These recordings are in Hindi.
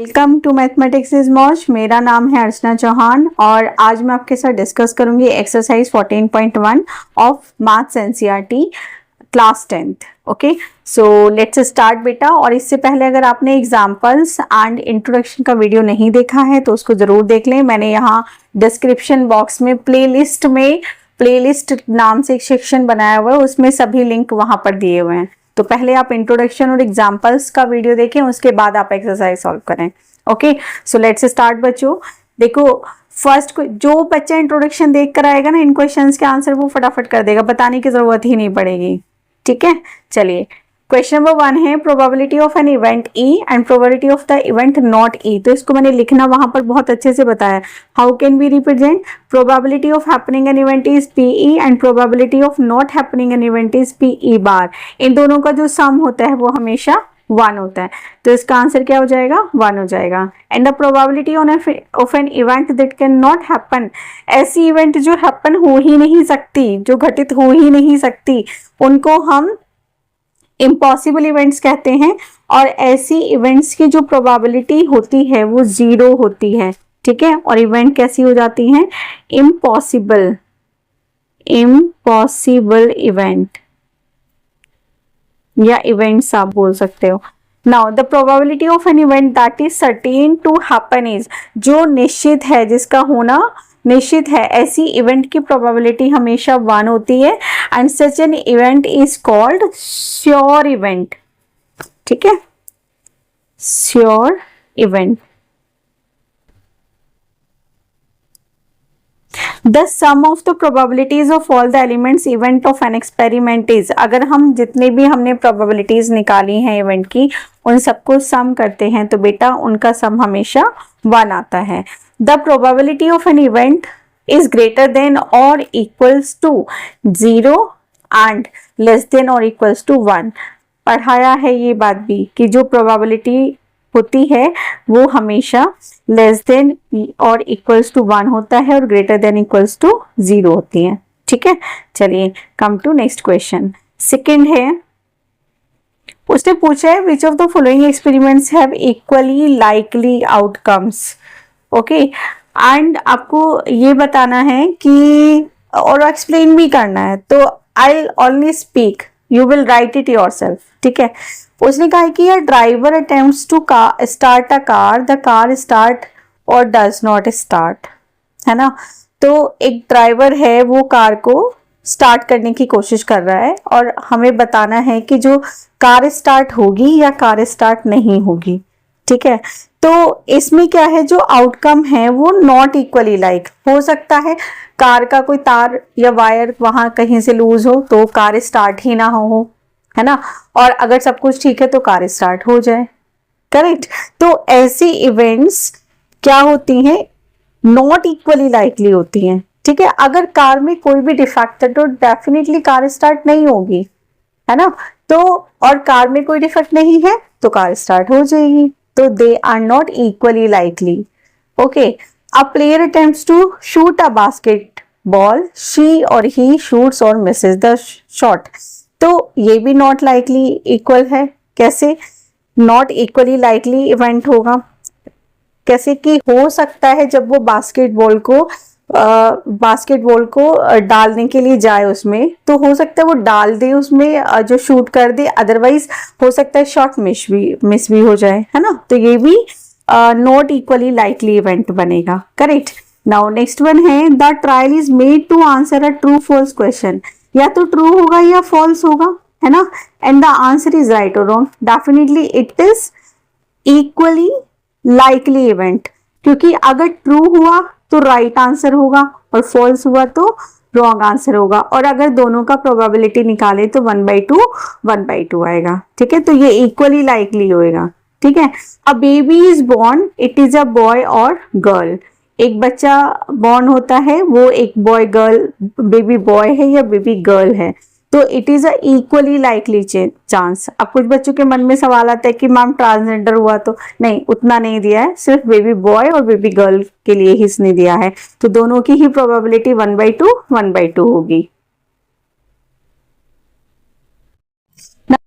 वेलकम टू मैथमेटिक्स इज मौज। मेरा नाम है अर्चना चौहान और आज मैं आपके साथ डिस्कस करूंगी exercise 14.1 of maths NCERT class 10th। Okay, so let's start बेटा। और इससे पहले अगर आपने एग्जांपल्स एंड इंट्रोडक्शन का वीडियो नहीं देखा है तो उसको जरूर देख लें। मैंने यहाँ डिस्क्रिप्शन बॉक्स में प्लेलिस्ट नाम से एक सेक्शन बनाया हुआ है, उसमें सभी लिंक वहां पर दिए हुए हैं। तो पहले आप इंट्रोडक्शन और एग्जांपल्स का वीडियो देखें, उसके बाद आप एक्सरसाइज सॉल्व करें। ओके, सो लेट्स स्टार्ट बच्चों। देखो, फर्स्ट जो बच्चा इंट्रोडक्शन देख कर आएगा ना, इन क्वेश्चंस के आंसर वो फटाफट कर देगा, बताने की जरूरत ही नहीं पड़ेगी। ठीक है, चलिए क्वेश्चन नंबर 1 है probability of an event E and probability of the event not E. तो इसको मैंने लिखना वहां पर बहुत अच्छे से बताया। How can we represent probability of happening an event is P E and probability of not happening an event is P E bar. इन दोनों का जो सम होता है वो हमेशा 1 होता है, तो इसका आंसर क्या हो जाएगा? 1 हो जाएगा। And the probability of an event that can not happen, ऐसी इवेंट जो हैपन हो ही नहीं सकती, जो घटित हो ही नहीं सकती, उनको हम इम्पॉसिबल इवेंट्स कहते हैं। और ऐसी इवेंट्स की जो प्रोबेबिलिटी होती है वो 0 होती है। ठीक है, और इवेंट कैसी हो जाती हैं? इम्पॉसिबल इवेंट या इवेंट्स आप बोल सकते हो। Now the probability of an event that is certain to happen is, जो निश्चित है, जिसका होना निश्चित है, ऐसी इवेंट की प्रोबेबिलिटी हमेशा 1 होती है। And such an event is called sure event. ठीक है, sure event. The sum of the probabilities of all the elements event of an experiment is, अगर हम जितने भी हमने probabilities निकाली हैं इवेंट की, उन सबको सम करते हैं तो बेटा उनका सम हमेशा 1 आता है। The probability of an event is greater than or equals to 0 and less than or equals to 1। पढ़ाया है ये बात भी कि जो probability होती है वो हमेशा लेस देन और इक्वल्स टू 1 होता है और ग्रेटर देन इक्वल्स टू 0 होती है। ठीक है, चलिए come to next question. Second है, उसने पूछा है which of the following experiments have equally likely outcomes. Okay, and आपको ये बताना है कि और एक्सप्लेन भी करना है, तो I only speak, you will write it yourself. ठीक है, उसने कहा कि यार driver attempts to start a car, the car start or does not start, है ना। तो एक ड्राइवर है, वो कार को स्टार्ट करने की कोशिश कर रहा है और हमें बताना है कि जो कार स्टार्ट होगी या कार स्टार्ट नहीं होगी। ठीक है, तो इसमें क्या है, जो आउटकम है वो नॉट इक्वली लाइक हो सकता है। कार का कोई तार या वायर वहां कहीं से लूज हो तो कार स्टार्ट ही ना हो, है ना। और अगर सब कुछ ठीक है तो कार स्टार्ट हो जाए। करेक्ट, तो ऐसी इवेंट्स क्या होती हैं? नॉट इक्वली लाइकली होती हैं। ठीक है, अगर कार में कोई भी डिफेक्ट है तो डेफिनेटली कार स्टार्ट नहीं होगी, है ना। तो और कार में कोई डिफेक्ट नहीं है तो कार स्टार्ट हो जाएगी। तो they are not equally likely. Okay, a player attempts to shoot a basketball, she or he shoots or misses the shot. तो ये भी नॉट लाइकली इक्वल है। कैसे नॉट इक्वली लाइकली इवेंट होगा? कैसे कि हो सकता है जब वो बास्केटबॉल को डालने के लिए जाए उसमें, तो हो सकता है वो डाल दे उसमें, जो शूट कर दे, अदरवाइज हो सकता है शॉट मिस भी हो जाए, है ना। तो ये भी नॉट इक्वली लाइकली इवेंट बनेगा। करेक्ट। नाउ नेक्स्ट वन है, the trial is made to answer a true false question. या तो ट्रू होगा या फॉल्स होगा, है ना। And the answer is right और wrong. Definitely it is equally likely event, क्योंकि अगर ट्रू हुआ तो राइट आंसर होगा और फॉल्स हुआ तो रॉन्ग आंसर होगा। और अगर दोनों का प्रोबेबिलिटी निकाले तो 1/2 आएगा। ठीक है, तो ये इक्वली लाइकली होएगा। ठीक है, a baby is born, it is a boy और गर्ल। एक बच्चा बॉर्न होता है, वो एक बॉय गर्ल, बेबी बॉय है या बेबी गर्ल है, तो it is a equally likely chance. अब कुछ बच्चों के मन में सवाल आता है कि मैम ट्रांसजेंडर हुआ तो नहीं, उतना नहीं दिया है, सिर्फ बेबी बॉय और बेबी गर्ल के लिए ही इसने दिया है। तो दोनों की ही प्रोबेबिलिटी 1/2 होगी।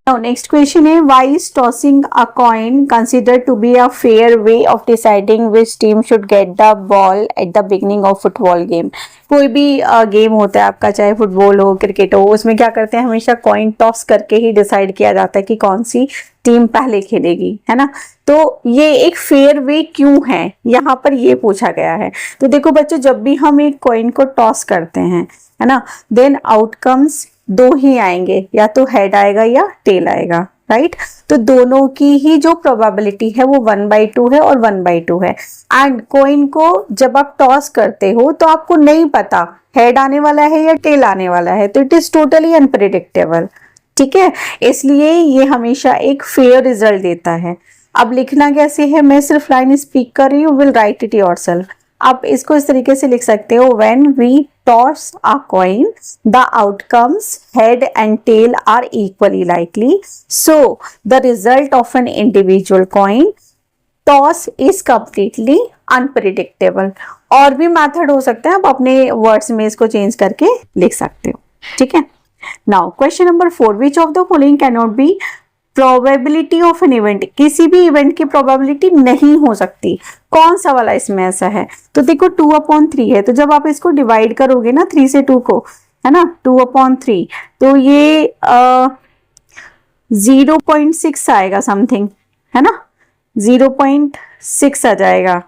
Now next question है, why is tossing a coin considered to be a fair way of deciding which team should get the ball at the beginning of football game? कोई भी गेम होता है आपका, चाहे फुटबॉल हो क्रिकेट हो, उसमें क्या करते हैं, हमेशा कॉइन टॉस करके ही डिसाइड किया जाता है कि कौन सी टीम पहले खेलेगी, है ना। तो ये एक फेयर वे क्यों है, यहाँ पर ये पूछा गया है। तो देखो बच्चों, जब भी हम एक कॉइन को टॉस करते हैं, है ना, देन आउटकम्स दो ही आएंगे, या तो हेड आएगा या टेल आएगा, राइट। तो दोनों की ही जो प्रोबेबिलिटी है वो 1/2 है और 1/2 है। एंड कॉइन को जब आप टॉस करते हो तो आपको नहीं पता हेड आने वाला है या टेल आने वाला है, तो इट इज टोटली अनप्रिडिक्टेबल, ठीक है। इसलिए ये हमेशा एक फेयर रिजल्ट देता है। अब लिखना कैसे है, मैं सिर्फ लाइन स्पीक कर रही हूँ, विल राइट इट योरसेल्फ। आप इसको इस तरीके से लिख सकते हो, when we toss a coin the outcomes head and tail are equally likely, so the result of an individual coin toss is completely unpredictable. और भी मेथड हो सकता है, आप अपने वर्ड्स में इसको चेंज करके लिख सकते हो, ठीक है। Now question number 4, which of the following can not be probability of an event? किसी भी इवेंट की प्रोबेबिलिटी नहीं हो सकती। कौन सा वाला इसमें ऐसा है? तो देखो 2/3 है, तो जब आप इसको डिवाइड करोगे ना 3 से 2 को, है ना, 2/3, तो ये 0.6 आएगा समथिंग, है ना, 0.6 आ जाएगा।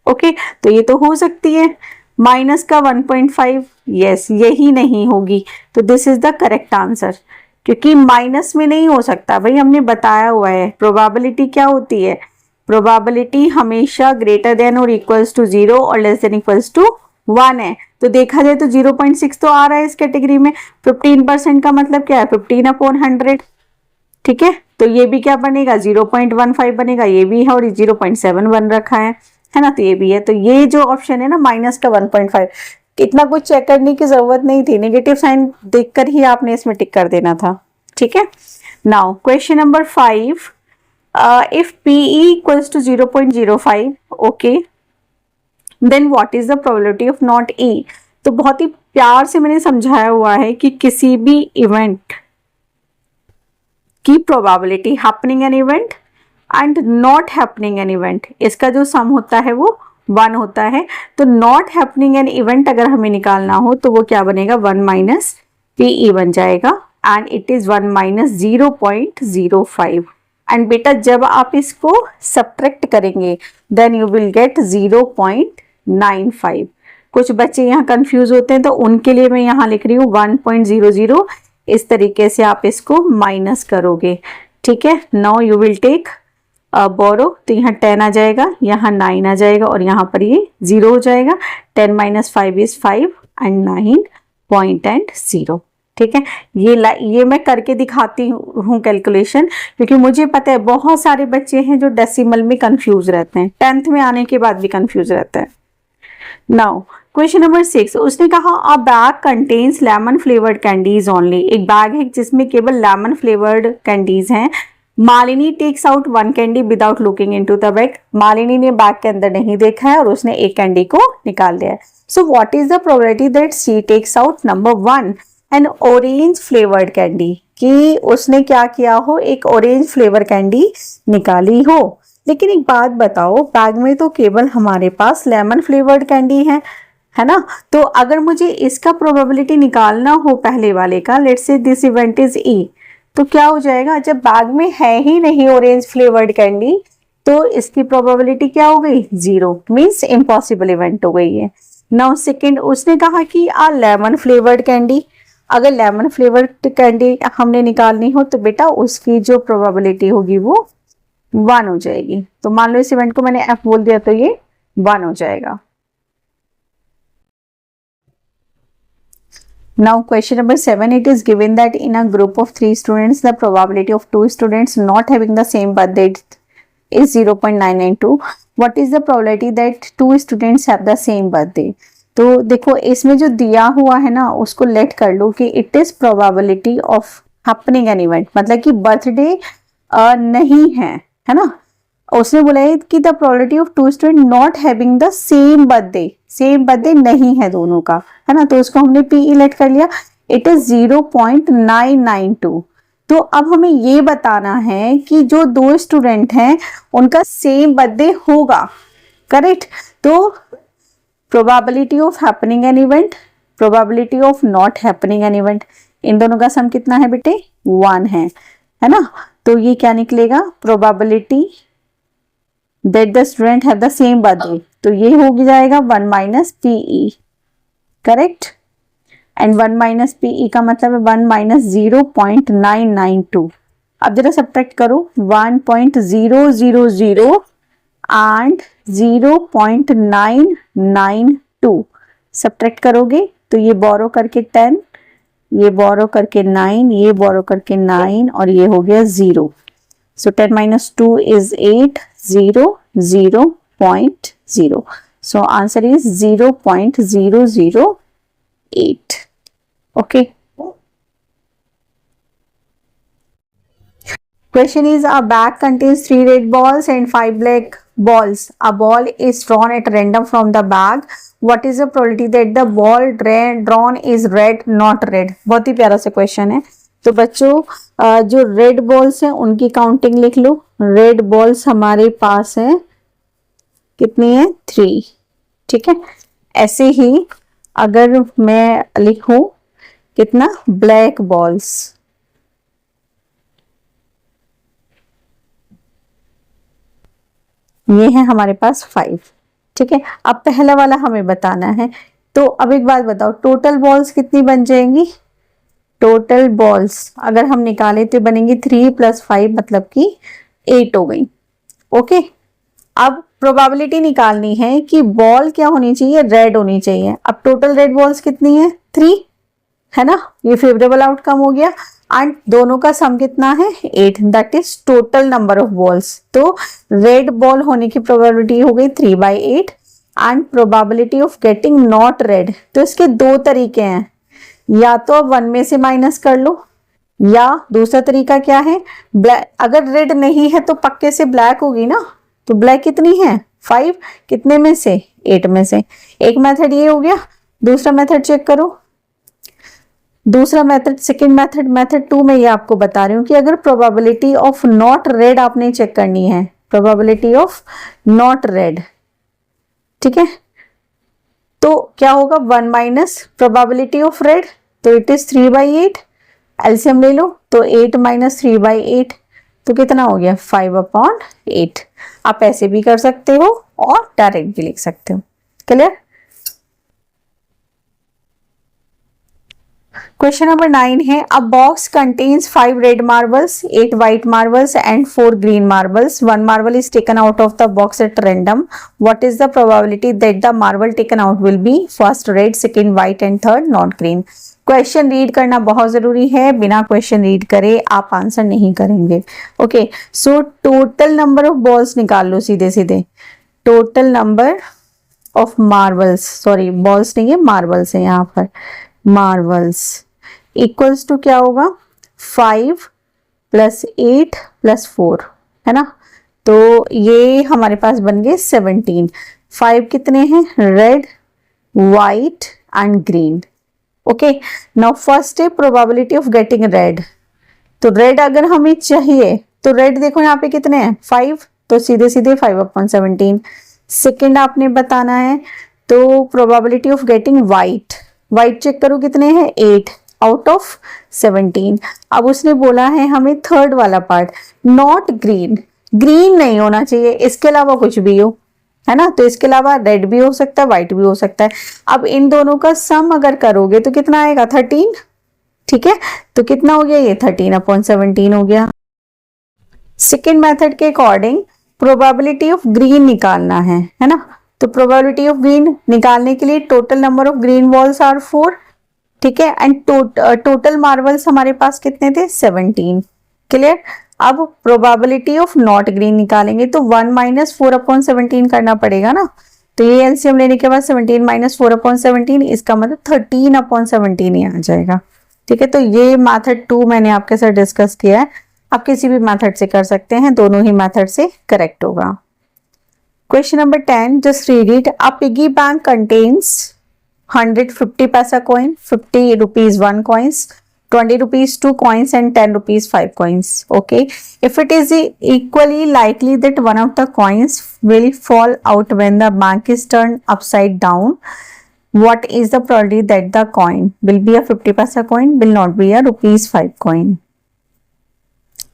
ओके, तो ये तो हो सकती है। माइनस का 1.5, यस, यही नहीं होगी, तो this is the correct answer, क्योंकि माइनस में नहीं हो सकता भाई, हमने बताया हुआ है। प्रोबेबिलिटी क्या होती है, प्रोबेबिलिटी हमेशा ग्रेटर देन और इक्वल्स टू 0 और लेस देन इक्वल्स टू 1 है। तो देखा जाए तो 0.6 तो आ रहा है इस कैटेगरी में। 15% का मतलब क्या है, 15/100, ठीक है। तो ये भी क्या बनेगा, 0.15 बनेगा, ये भी है, और 0.7 बन रखा है ना, तो ये भी है। तो ये जो ऑप्शन है ना, माइनस का 1.5, इतना कुछ चेक करने की जरूरत नहीं थी, नेगेटिव साइन देखकर ही आपने इसमें टिक कर देना था, ठीक है। Now question number 5, if PE equals to 0.05, okay, then what is the probability of not E? तो बहुत ही प्यार से मैंने समझाया हुआ है कि किसी भी इवेंट की probability happening an event and not happening an event, इसका जो सम होता है वो 1 होता है। तो नॉट हैपनिंग एन इवेंट अगर हमें निकालना हो तो वो क्या बनेगा, 1 - PE बन जाएगा, एंड इट इज 1 - 0.05। एंड बेटा जब आप इसको सब्ट्रैक्ट करेंगे देन यू विल गेट 0.95। कुछ बच्चे यहाँ कंफ्यूज होते हैं, तो उनके लिए मैं यहाँ लिख रही हूँ 1.00। इस तरीके से आप इसको माइनस करोगे, ठीक है। नाउ यू विल टेक बोरो, तो यहाँ 10 आ जाएगा, यहाँ 9 आ जाएगा, और यहाँ पर ये 0 हो जाएगा। 10 - 5 इज 5 एंड 9.0, ठीक है। ये मैं करके दिखाती हूँ कैलकुलेशन, क्योंकि मुझे पता है बहुत सारे बच्चे हैं जो डेसिमल में कंफ्यूज रहते हैं, 10th में आने के बाद भी कंफ्यूज रहते हैं। नाउ क्वेश्चन नंबर 6, उसने कहा a bag contains lemon flavoured candies only. एक बैग है जिसमें केवल लेमन फ्लेवर्ड कैंडीज हैं। Malini takes out 1 candy without looking into the bag. Malini ने बैग के अंदर नहीं देखा है और उसने एक कैंडी को निकाल लिया है। So what is the probability that she takes out number 1 an orange flavoured candy, कि उसने क्या किया हो, एक ऑरेंज फ्लेवर कैंडी निकाली हो। लेकिन एक बात बताओ, बैग में तो केवल हमारे पास लेमन फ्लेवर्ड कैंडी है ना। तो अगर मुझे इसका प्रोबेबिलिटी निकालना हो पहले वाले का, let's say this event is E, तो क्या हो जाएगा, जब बैग में है ही नहीं ऑरेंज फ्लेवर्ड कैंडी तो इसकी प्रोबेबिलिटी क्या हो गई, 0, मींस इम्पॉसिबल इवेंट हो गई है। नाउ सेकंड, उसने कहा कि आ लेमन फ्लेवर्ड कैंडी, अगर लेमन फ्लेवर्ड कैंडी हमने निकालनी हो तो बेटा उसकी जो प्रोबेबिलिटी होगी वो 1 हो जाएगी। तो मान लो इस इवेंट को मैंने F बोल दिया तो ये 1 हो जाएगा। Now question number 7, it is given that in a group of 3 students the probability of 2 students not having the same birth date is 0.992. What is the probability that 2 students have the same birthday? तो देखो इसमें जो दिया हुआ है ना उसको लेट कर लो कि it is probability of happening an event, मतलब कि बर्थडे नहीं है ना। उसने बोला है कि the probability of 2 student not having the same birthday नहीं है दोनों का, है ना। तो उसको हमने PE लेट कर लिया, इट इज 0.992। तो अब हमें ये बताना है कि जो दो स्टूडेंट हैं उनका सेम बर्थडे होगा, करेक्ट। तो probability of happening an event, probability of not happening an event, इन दोनों का सम कितना है बेटे? 1 है ना। तो ये क्या निकलेगा? Probability that the student have the same birthday, तो ये हो जाएगा 1 minus P E, correct. And 1 minus P E का मतलब है 1 माइनस 0.992। अब जरा सब्ट्रैक्ट करो 1.000 एंड 0.992 सब्ट्रैक्ट करोगे तो ये बोरो करके 10, ये बोरो करके 9, ये बोरो करके 9 और ये हो गया 0। सो 10 minus 2 is 8, 0.0. So answer is 0.008. Okay. Question is, a bag contains 3 red balls and 5 black balls. A ball is drawn at random from the bag. What is the probability that the ball drawn is red, not red? बहुत ही प्यारा सा क्वेश्चन है। तो बच्चों जो रेड बॉल्स हैं उनकी काउंटिंग लिख लो। रेड बॉल्स हमारे पास है कितनी है? 3, ठीक है। ऐसे ही अगर मैं लिखूं कितना? ब्लैक बॉल्स, ये है हमारे पास 5, ठीक है। अब पहला वाला हमें बताना है। तो अब एक बात बताओ, टोटल बॉल्स कितनी बन जाएंगी? टोटल बॉल्स अगर हम निकाले तो बनेंगी 3 + 5 मतलब कि 8 हो गई। ओके, अब प्रोबेबिलिटी निकालनी है कि बॉल क्या होनी चाहिए? रेड होनी चाहिए। अब टोटल रेड बॉल्स कितनी है? 3 है ना, ये फेवरेबल आउटकम हो गया। एंड दोनों का सम कितना है? 8, that is total number of balls. तो रेड बॉल होने की प्रोबेबिलिटी हो गई 3/8 and probability of getting not red. तो इसके दो तरीके हैं, या तो अब 1 में से माइनस कर लो, या दूसरा तरीका क्या है? ब्लैक, अगर रेड नहीं है तो पक्के से ब्लैक होगी ना। तो ब्लैक कितनी है? 5, कितने में से? 8 में से। एक मेथड ये हो गया। दूसरा मेथड चेक करो। दूसरा मेथड, सेकंड मेथड, मेथड 2 में ये आपको बता रही हूँ कि अगर प्रोबेबिलिटी ऑफ नॉट रेड आपने चेक करनी है, प्रोबेबिलिटी ऑफ नॉट रेड, ठीक है, तो क्या होगा? 1 माइनस प्रोबेबिलिटी ऑफ रेड, तो इट इज 3/8। एलसीएम ले लो तो 8 माइनस 3/8 तो कितना हो गया? 5/8। आप ऐसे भी कर सकते हो और डायरेक्ट भी लिख सकते हो। क्लियर? क्वेश्चन नंबर 9 है, अ box contains 5 red marbles, 8 white marbles and 4 green marbles. 1 marble is taken out of the box at random. What is the probability that the marble taken out will be first red, second white and third not green? Question read करना बहुत जरूरी है, बिना क्वेश्चन रीड करे आप आंसर नहीं करेंगे। Okay, so total number of balls निकाल लो सीधे सीधे। Total number of marbles, sorry balls नहीं है, मार्बल्स है यहाँ पर, मार्बल्स इक्वल्स टू क्या होगा? 5 + 8 + 4 है ना। तो ये हमारे पास बन गए 17। 5 कितने हैं? Red, white and green. Okay, now first है प्रोबेबिलिटी ऑफ गेटिंग रेड। तो रेड अगर हमें चाहिए तो रेड देखो यहाँ पे कितने हैं? 5, तो सीधे सीधे 5/17। सेकेंड आपने बताना है तो probability of getting white, white check करो कितने हैं? 8 आउट ऑफ 17। अब उसने बोला है हमें थर्ड वाला पार्ट, नॉट ग्रीन, ग्रीन नहीं होना चाहिए, इसके अलावा कुछ भी हो, है ना। तो इसके अलावा रेड भी हो सकता है, व्हाइट भी हो सकता है। अब इन दोनों का सम अगर करोगे तो कितना आएगा? 13, ठीक है। तो कितना हो गया? ये 13/17 हो गया। सेकेंड मेथड के अकॉर्डिंग प्रोबेबिलिटी ऑफ ग्रीन निकालना है ना। तो प्रोबेबिलिटी ऑफ ग्रीन निकालने के लिए total number of green balls are 4, ठीक है। एंड टोटल मार्बल्स हमारे पास कितने थे? 17। क्लियर? अब प्रोबेबिलिटी ऑफ नॉट ग्रीन निकालेंगे तो 1 माइनस 4/17 करना पड़ेगा ना। तो ये एलसीएम लेने के बाद 17 माइनस 4/17, इसका मतलब 13/17 ही आ जाएगा, ठीक है। तो ये मेथड 2 मैंने आपके साथ डिस्कस किया है। आप किसी भी मेथड से कर सकते हैं, दोनों ही मेथड से करेक्ट होगा। Question number 10, just read it. A piggy bank contains 100 50 पैसा coin, 50 rupees 1 coins, 20 rupees 2 coins and 10 rupees 5 coins. Okay, if it is equally likely that one of the coins will fall out when the bank is turned upside down, what is the probability that the coin will be a 50 paisa coin, will not be a rupees 5 coin?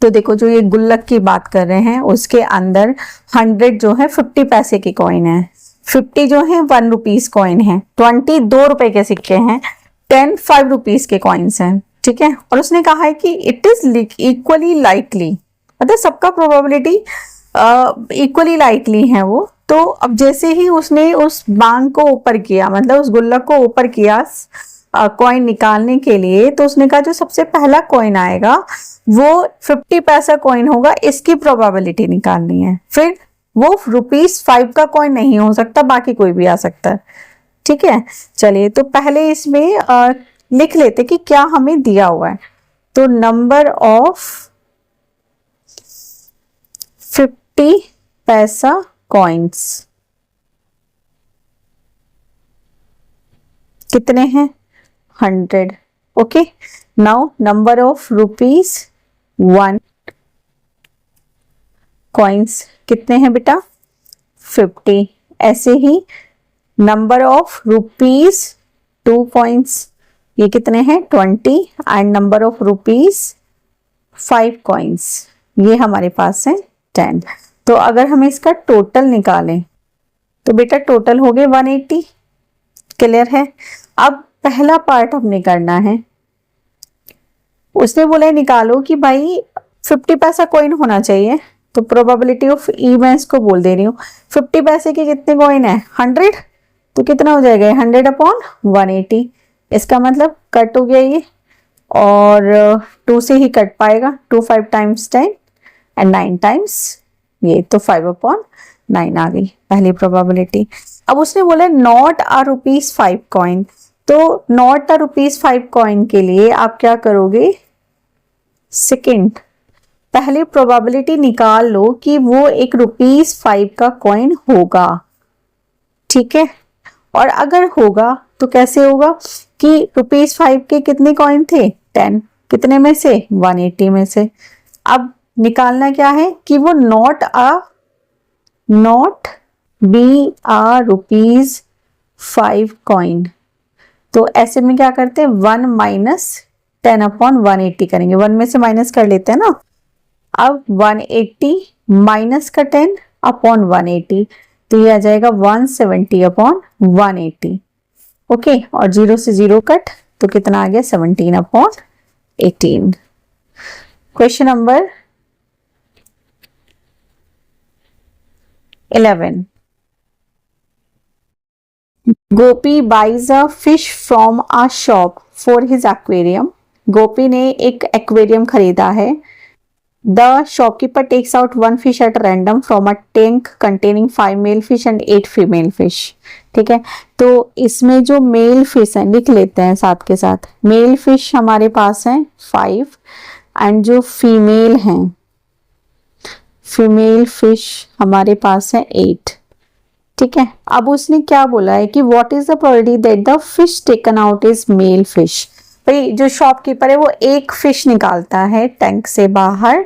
तो देखो जो ये गुल्लक की बात कर रहे हैं उसके अंदर 100 जो है 50 पैसे की कॉइन है, 50 जो है 1 रुपीस कॉइन है, 20 2 रुपए के सिक्के हैं, 10 5 रुपीस के कॉइन्स हैं, ठीक है। और उसने कहा है कि इट इज इक्वली लाइकली, मतलब सबका प्रोबेबिलिटी इक्वली लाइकली है वो। तो अब जैसे ही उसने उस बैंक को ऊपर किया, मतलब उस गुल्लक को ऊपर किया कॉइन निकालने के लिए, तो उसने कहा जो सबसे पहला कॉइन आएगा वो 50 पैसा कॉइन होगा, इसकी प्रोबेबिलिटी निकालनी है। फिर वो रुपीस 5 का कॉइन नहीं हो सकता, बाकी कोई भी आ सकता है, ठीक है। चलिए तो पहले इसमें लिख लेते कि क्या हमें दिया हुआ है। तो नंबर ऑफ 50 पैसा कॉइन्स कितने हैं? 100। Okay, now number of rupees 1 coins कितने हैं बेटा? 50। ऐसे ही नंबर ऑफ रुपीस 2 कॉइन्स ये कितने हैं? 20। And number of rupees 5 coins ये हमारे पास है 10। तो अगर हम इसका टोटल निकालें तो बेटा टोटल हो गए 180। क्लियर है? अब पहला पार्ट हमने करना है, उसने बोला निकालो कि भाई 50 पैसा कॉइन होना चाहिए, तो प्रोबेबिलिटी ऑफ ई मैं इसको बोल दे रही हूँ। 50 पैसे के कितने कॉइन है? 100। तो कितना हो जाएगा? 100 अपॉन 180। इसका मतलब कट हो गया ये, और 2 से ही कट पाएगा। 2 5 टाइम्स 10 एंड 9 टाइम्स ये, तो 5 अपॉन 9 आ गई पहली प्रोबेबिलिटी। अब उसने बोला नॉट अ रुपीस 5 कॉइन, तो नॉट अ रुपीस 5 कॉइन के लिए आप क्या करोगे? सेकेंड पहले प्रोबेबिलिटी निकाल लो कि वो एक रुपीस 5 का कॉइन होगा, ठीक है। और अगर होगा तो कैसे होगा कि रुपीस 5 के कितने कॉइन थे? 10। कितने में से? 180 में से। अब निकालना क्या है कि वो not be a rupees 5 coin. तो ऐसे में क्या करते हैं? 1 माइनस 10 अपॉन 180 करेंगे, 1 में से माइनस कर लेते हैं ना। अब 180 माइनस का 10 अपॉन 180, तो ये आ जाएगा 170 अपॉन 180। ओके, और 0 से 0 कट, तो कितना आ गया? 17 upon 18। Question number 11। Gopi buys a fish from a shop for his aquarium. Gopi ने एक एक्वेरियम खरीदा है। The shopkeeper takes out 1 fish at random from a tank containing 5 male fish and 8 female fish। ठीक है, तो इसमें जो मेल फिश है लिख लेते हैं साथ के साथ। मेल फिश हमारे पास है 5 एंड जो फीमेल हैं, फीमेल फिश हमारे पास है 8। ठीक है, अब उसने क्या बोला है कि what is the probability that the fish taken out is male fish. भाई जो शॉपकीपर है वो एक फिश निकालता है टैंक से बाहर,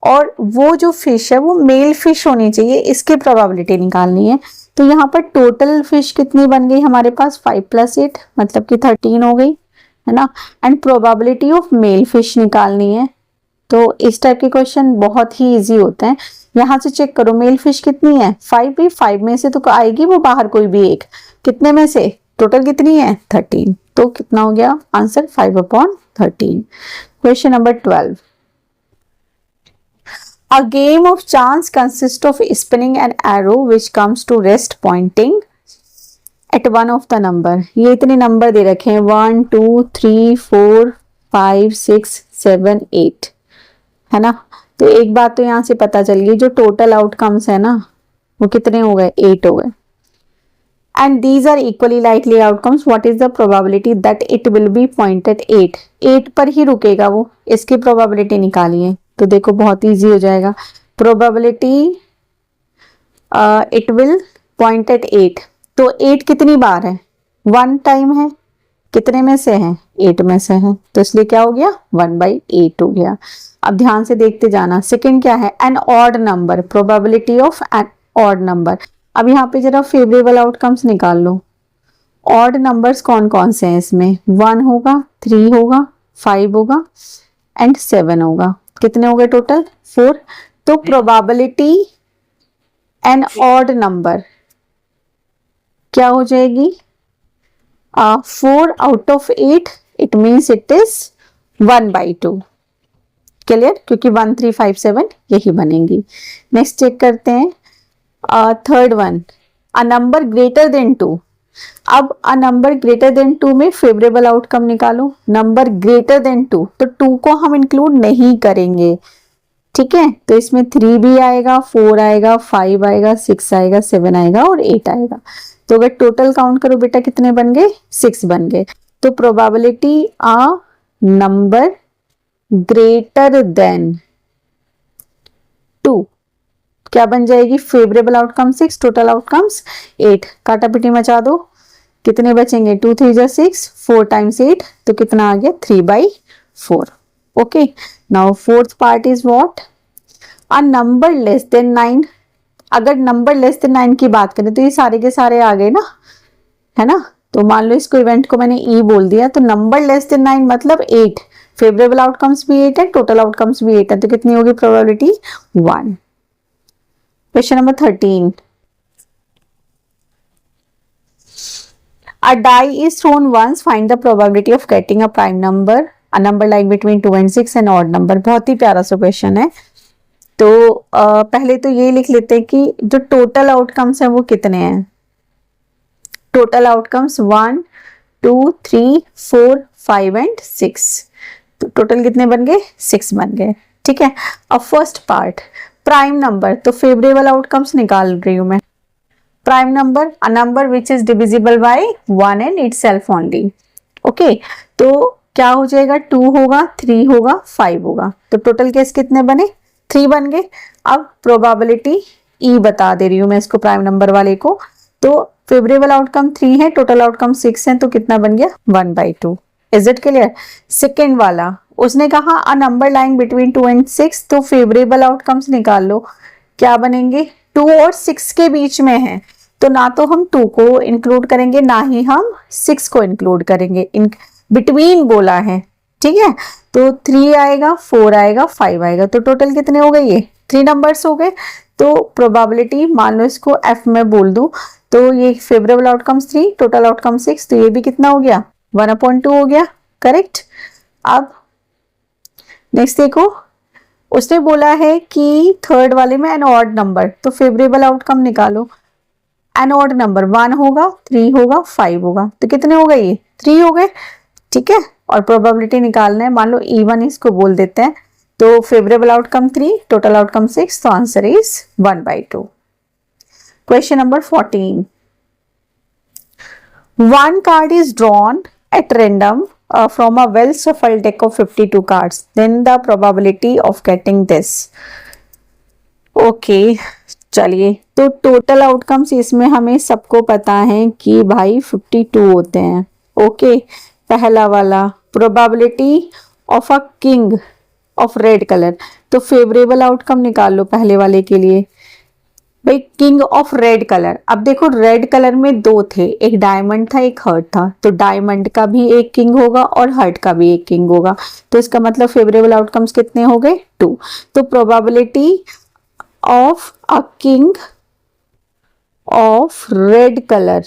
और वो जो फिश है वो मेल फिश होनी चाहिए, इसकी प्रोबेबिलिटी निकालनी है। तो यहाँ पर टोटल फिश कितनी बन गई हमारे पास? 5 + 8 मतलब कि 13 हो गई, है ना। And probability of male fish निकालनी है। तो इस टाइप के क्वेश्चन बहुत ही इजी होते हैं। यहाँ से चेक करो मेल फिश कितनी है? 5 भी, 5 में से तो आएगी वो बाहर कोई भी एक, कितने में से? टोटल कितनी है? 13। तो कितना हो गया answer? 5 upon 13। Question number 12। A game of chance consists of spinning an arrow which comes to rest pointing at one of the number। ये इतने नंबर दे रखे हैं 1 2 3 4 5 6 7 8, है ना। तो एक बात तो यहाँ से पता चल गई, जो टोटल आउटकम्स है ना वो कितने हो गए? 8 हो गए। And these are equally likely outcomes. What is the probability that it will be pointed 8? 8 पर ही रुकेगा वो, इसकी probability निकालिए। तो देखो बहुत इजी हो जाएगा। Probability it will point at 8। तो 8 कितनी बार है? 1 टाइम है, कितने में से है? 8 में से है, तो इसलिए क्या हो गया? 1/8 हो गया। अब ध्यान से देखते जाना। सेकंड क्या है? An odd number, probability of an odd number. अब यहाँ पे जरा फेवरेबल आउटकम्स निकाल लो। ऑड नंबर्स कौन कौन से हैं इसमें? 1 होगा, 3 होगा, 5 होगा एंड 7 होगा। कितने हो गए टोटल? 4। तो प्रोबेबिलिटी एन ऑड नंबर क्या हो जाएगी? 4 out of 8, it means it is 1/2। Clear? क्योंकि 1, 3, 5, 7 यही बनेंगी। नेक्स्ट चेक करते हैं third one, a number greater than 2। अब अ नंबर ग्रेटर देन 2 में फेवरेबल आउटकम निकालो। नंबर ग्रेटर देन 2, तो 2 को हम इंक्लूड नहीं करेंगे, ठीक है? तो इसमें 3 भी आएगा, 4 आएगा, 5 आएगा, 6 आएगा, 7 आएगा और 8 आएगा। तो अगर टोटल काउंट करो बेटा कितने बन गए? 6 बन गए। तो probability a number greater than 2 क्या बन जाएगी? Favourable outcome 6, total outcomes 8। काटा पिटी मचा दो, कितने बचेंगे? 2 3 जा 6, 4 टाइम्स 8, तो कितना आ गया? 3/4। Okay, now fourth part is what? A number less than 9। अगर नंबर लेस देन 9 की बात करें तो ये सारे के सारे आ गए ना, है ना? तो मान लो इसको इवेंट को मैंने ई बोल दिया, तो नंबर लेस देन 9 मतलब 8। फेवरेबल आउटकम्स भी 8 है, टोटल आउटकम्स भी 8 है, तो कितनी होगी probability? 1। Question number 13, a die is thrown once, find the probability of getting a prime number, a number lying between 2 and 6, an odd number। बहुत ही प्यारा सा क्वेश्चन है। तो पहले तो ये लिख लेते हैं कि जो टोटल आउटकम्स हैं वो कितने हैं। Total outcomes 1, 2, 3, 4, 5 and 6। तो टोटल कितने बन गए? 6 बन गए, ठीक है। अब फर्स्ट पार्ट, प्राइम नंबर, तो फेवरेबल आउटकम्स निकाल रही हूं मैं। Prime number, a number which is divisible by 1 and itself only. Okay, तो क्या हो जाएगा? 2 होगा, 3 होगा, 5 होगा। तो टोटल केस कितने बने? 3 बन गए। अब प्रोबेबिलिटी ई बता दे रही हूं मैं इसको, प्राइम नंबर वाले को। तो फेवरेबल आउटकम 3 है, टोटल आउटकम 6 है, तो कितना बन गया? 1/2। Is it clear? सेकेंड वाला, उसने कहा a number lying between 2 and 6, तो फेवरेबल आउटकम्स निकाल लो। क्या बनेंगे? 2 और 6 के बीच में है, तो ना तो हम 2 को इंक्लूड करेंगे ना ही हम 6 को इंक्लूड करेंगे, इन बिटवीन बोला है, ठीक है। तो 3 आएगा, 4 आएगा, 5 आएगा, तो टोटल कितने हो गए? ये 3 नंबर्स हो गए। तो प्रोबेबिलिटी मान लो इसको एफ में बोल दूं, तो ये फेवरेबल आउटकम्स 3, टोटल आउटकम 6, तो ये भी कितना हो गया? 1/2 हो गया, करेक्ट। अब नेक्स्ट देखो, उसने बोला है कि थर्ड वाले में एन ऑड नंबर, तो फेवरेबल आउटकम निकालो। एन ऑड नंबर 1 होगा, 3 होगा, 5 होगा, तो कितने हो गए? ये 3 हो गए, ठीक है। और प्रोबेबिलिटी निकालना है, मान लो E1 इसको बोल देते हैं, तो फेवरेबल आउटकम 3, टोटल आउटकम 6, तो answer is 1/2। Question number 14, one card is drawn at random from a well shuffled deck of 52 cards, then the probability of getting this। Okay, चलिए, तो टोटल आउटकम्स इसमें हमें सबको पता है कि भाई 52 होते हैं। ओके, पहला वाला probability of a king of red colour, तो फेवरेबल आउटकम निकाल लो पहले वाले के लिए। भाई किंग ऑफ रेड कलर, अब देखो रेड कलर में 2 थे, एक डायमंड था, एक हर्ट था, तो डायमंड का भी एक किंग होगा और हर्ट का भी एक किंग होगा, तो इसका मतलब फेवरेबल आउटकम्स कितने हो गए? 2। तो probability of a king of red colour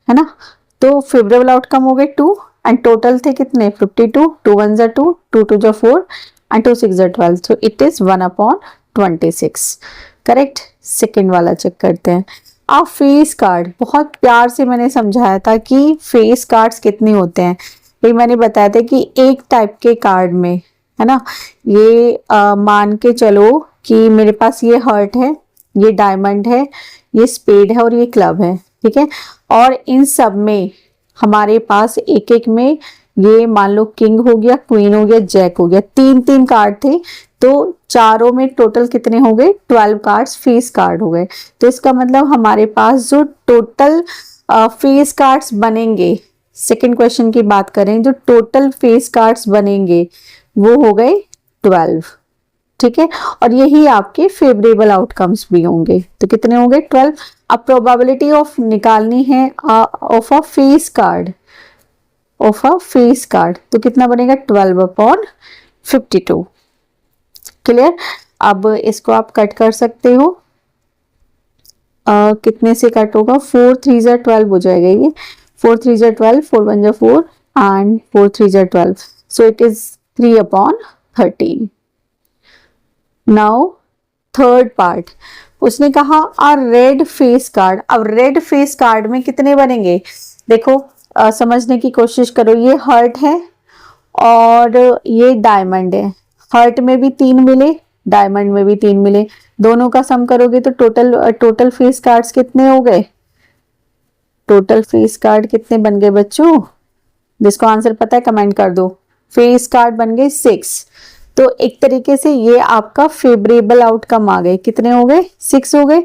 है ना, तो फेवरेबल आउटकम हो गए 2 एंड टोटल थे कितने? 52। 2 1 जा 2, 2 2 जा 4 एंड 2 6 जा 12, so it is 1/26। Correct. Second वाला चेक करते हैं। अब फेस कार्ड, बहुत प्यार से मैंने समझाया था कि फेस कार्ड्स कितने होते हैं। ये मैंने बताया था कि एक टाइप के कार्ड में, है ना, ये मान के चलो कि मेरे पास ये हर्ट है, ये डायमंड है, ये स्पेड है और ये क्लब है, ठीक है। और इन सब में हमारे पास एक एक में ये मान लो किंग हो गया, क्वीन हो गया, जैक हो गया, 3 कार्ड थे, तो चारों में टोटल कितने हो गए? 12 कार्ड्स फेस कार्ड हो गए। तो इसका मतलब हमारे पास जो टोटल फेस कार्ड्स बनेंगे, सेकंड क्वेश्चन की बात करें, जो टोटल फेस कार्ड्स बनेंगे वो हो गए 12, ठीक है। और यही आपके फेवरेबल आउटकम्स भी होंगे, तो कितने होंगे 12। अब प्रोबेबिलिटी ऑफ निकालनी है ऑफ अ फेस कार्ड, तो कितना बनेगा 12/52। क्लियर। अब इसको आप कट कर सकते हो, कितने से कट होगा, 4 3 जा 12 हो जाएगा, ये 4 3 जा 12, 4 1 जा 4 एंड 4 3 जा 12, सो it is 3/13। Now third part, उसने कहा अ रेड फेस कार्ड। अब रेड फेस कार्ड में कितने बनेंगे, देखो समझने की कोशिश करो, ये हर्ट है और ये डायमंड है, हर्ट में भी 3 मिले, डायमंड में भी 3 मिले, दोनों का सम करोगे तो टोटल फेस कार्ड्स कितने हो गए, टोटल फेस कार्ड कितने बन गए बच्चों, जिसको आंसर पता है कमेंट कर दो। फेस कार्ड बन गए 6, तो एक तरीके से ये आपका फेवरेबल आउटकम आ गए, कितने हो गए 6 हो गए।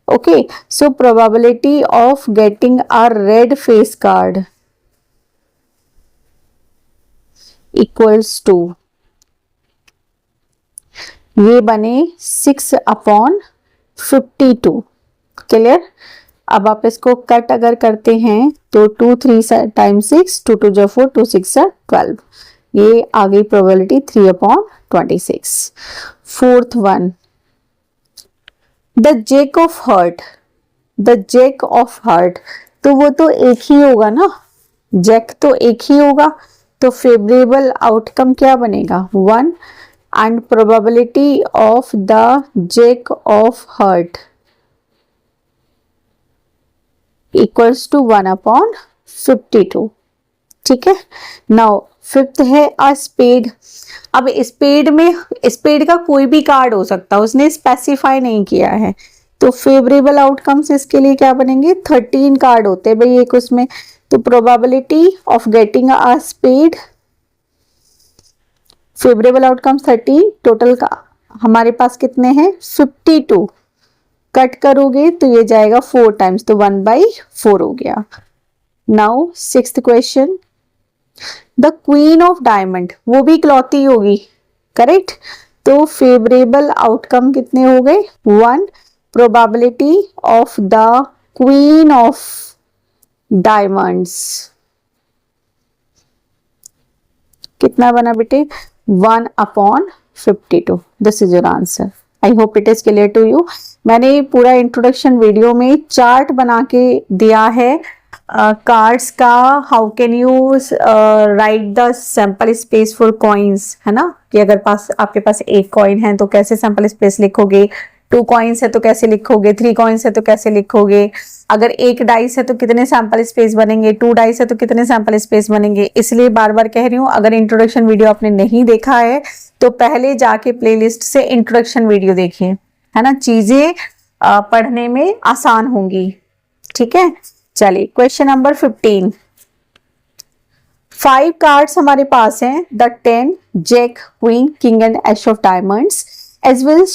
Okay, so probability of getting a red face card equals to, ये बने 6/52। क्लियर। अब आप इसको कट अगर करते हैं तो 2 3 टाइम्स 6, 2 2 जा 4, 2 6 जा 12, ये आ गई probability 3/26। Fourth one, the jack of heart, तो वो तो एक ही होगा ना, जैक तो एक ही होगा, तो फेवरेबल आउटकम क्या बनेगा 1, and probability of the jack of heart equals to 1/52। ठीक है। नाउ फिफ्थ है अ स्पेड। अब स्पेड का कोई भी कार्ड हो सकता है, उसने स्पेसिफाई नहीं किया है, तो फेवरेबल आउटकम्स इसके लिए क्या बनेंगे, 13 कार्ड होते हैं भाई एक उसमें, तो probability of getting a spade, favourable outcomes 13, total का हमारे पास कितने हैं 52, कट करोगे तो ये जाएगा 4 टाइम्स, तो 1/4 हो गया। Now sixth question, the queen of diamond, वो भी इकलौती होगी, करेक्ट, तो फेवरेबल आउटकम कितने हो गए 1, probability of the queen of diamonds कितना बना बेटे 1/52। This is your answer. I hope it is clear to you. मैंने पूरा इंट्रोडक्शन वीडियो में चार्ट बना के दिया है कार्ड्स का, how can you right the sample space for coins, है ना, कि अगर आपके पास एक कॉइन है तो कैसे सैंपल स्पेस लिखोगे, 2 कॉइन्स है तो कैसे लिखोगे, 3 कॉइन्स है तो कैसे लिखोगे, अगर 1 डाइस है तो कितने सैंपल स्पेस बनेंगे, 2 डाइस है तो कितने सैंपल स्पेस बनेंगे। इसलिए बार बार कह रही हूँ, अगर इंट्रोडक्शन वीडियो आपने नहीं देखा है तो पहले जाके प्लेलिस्ट से इंट्रोडक्शन वीडियो देखिए, है ना, चीजें पढ़ने में आसान होंगी। ठीक है, चलिए क्वेश्चन नंबर 15। 5 कार्ड्स हमारे पास हैं, the 10, jack, queen, king and ace of diamonds as will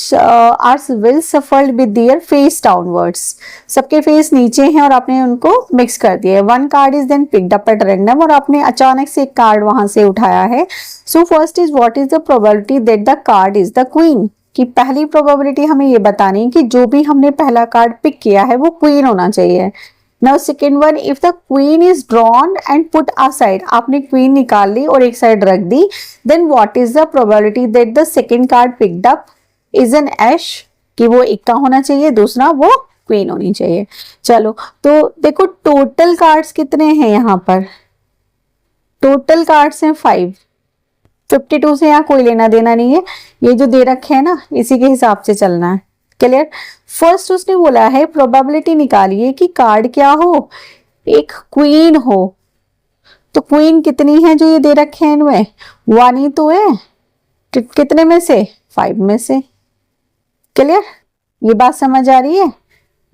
shuffled with their face downwards। सबके फेस नीचे हैं और आपने उनको मिक्स कर दिया है। 1 card is then picked up at random, और आपने अचानक से एक कार्ड वहां से उठाया है। So first is what is the probability that the card is the queen, कि पहली प्रोबेबिलिटी हमें ये बतानी है कि जो भी हमने पहला कार्ड पिक किया है वो क्वीन होना चाहिए। Now second one, if the queen is drawn and put aside, आपने क्वीन निकाल ली और एक साइड रख दी, then what is the probability that the second card picked up is an ace, कि वो इक्का होना चाहिए, दूसरा वो क्वीन होनी चाहिए। चलो तो देखो टोटल कार्ड्स कितने हैं यहाँ पर, टोटल कार्ड्स हैं 5, 52 से यहाँ कोई लेना देना नहीं है, ये जो दे रखे हैं ना इसी के हिसाब से चलना है। क्लियर। फर्स्ट उसने बोला है प्रोबेबिलिटी निकालिए कि कार्ड क्या हो, एक क्वीन हो, तो क्वीन कितनी है जो ये दे रखे हैं इनमें, 1 ही तो है, कितने में से 5 में से। क्लियर, ये बात समझ आ रही है,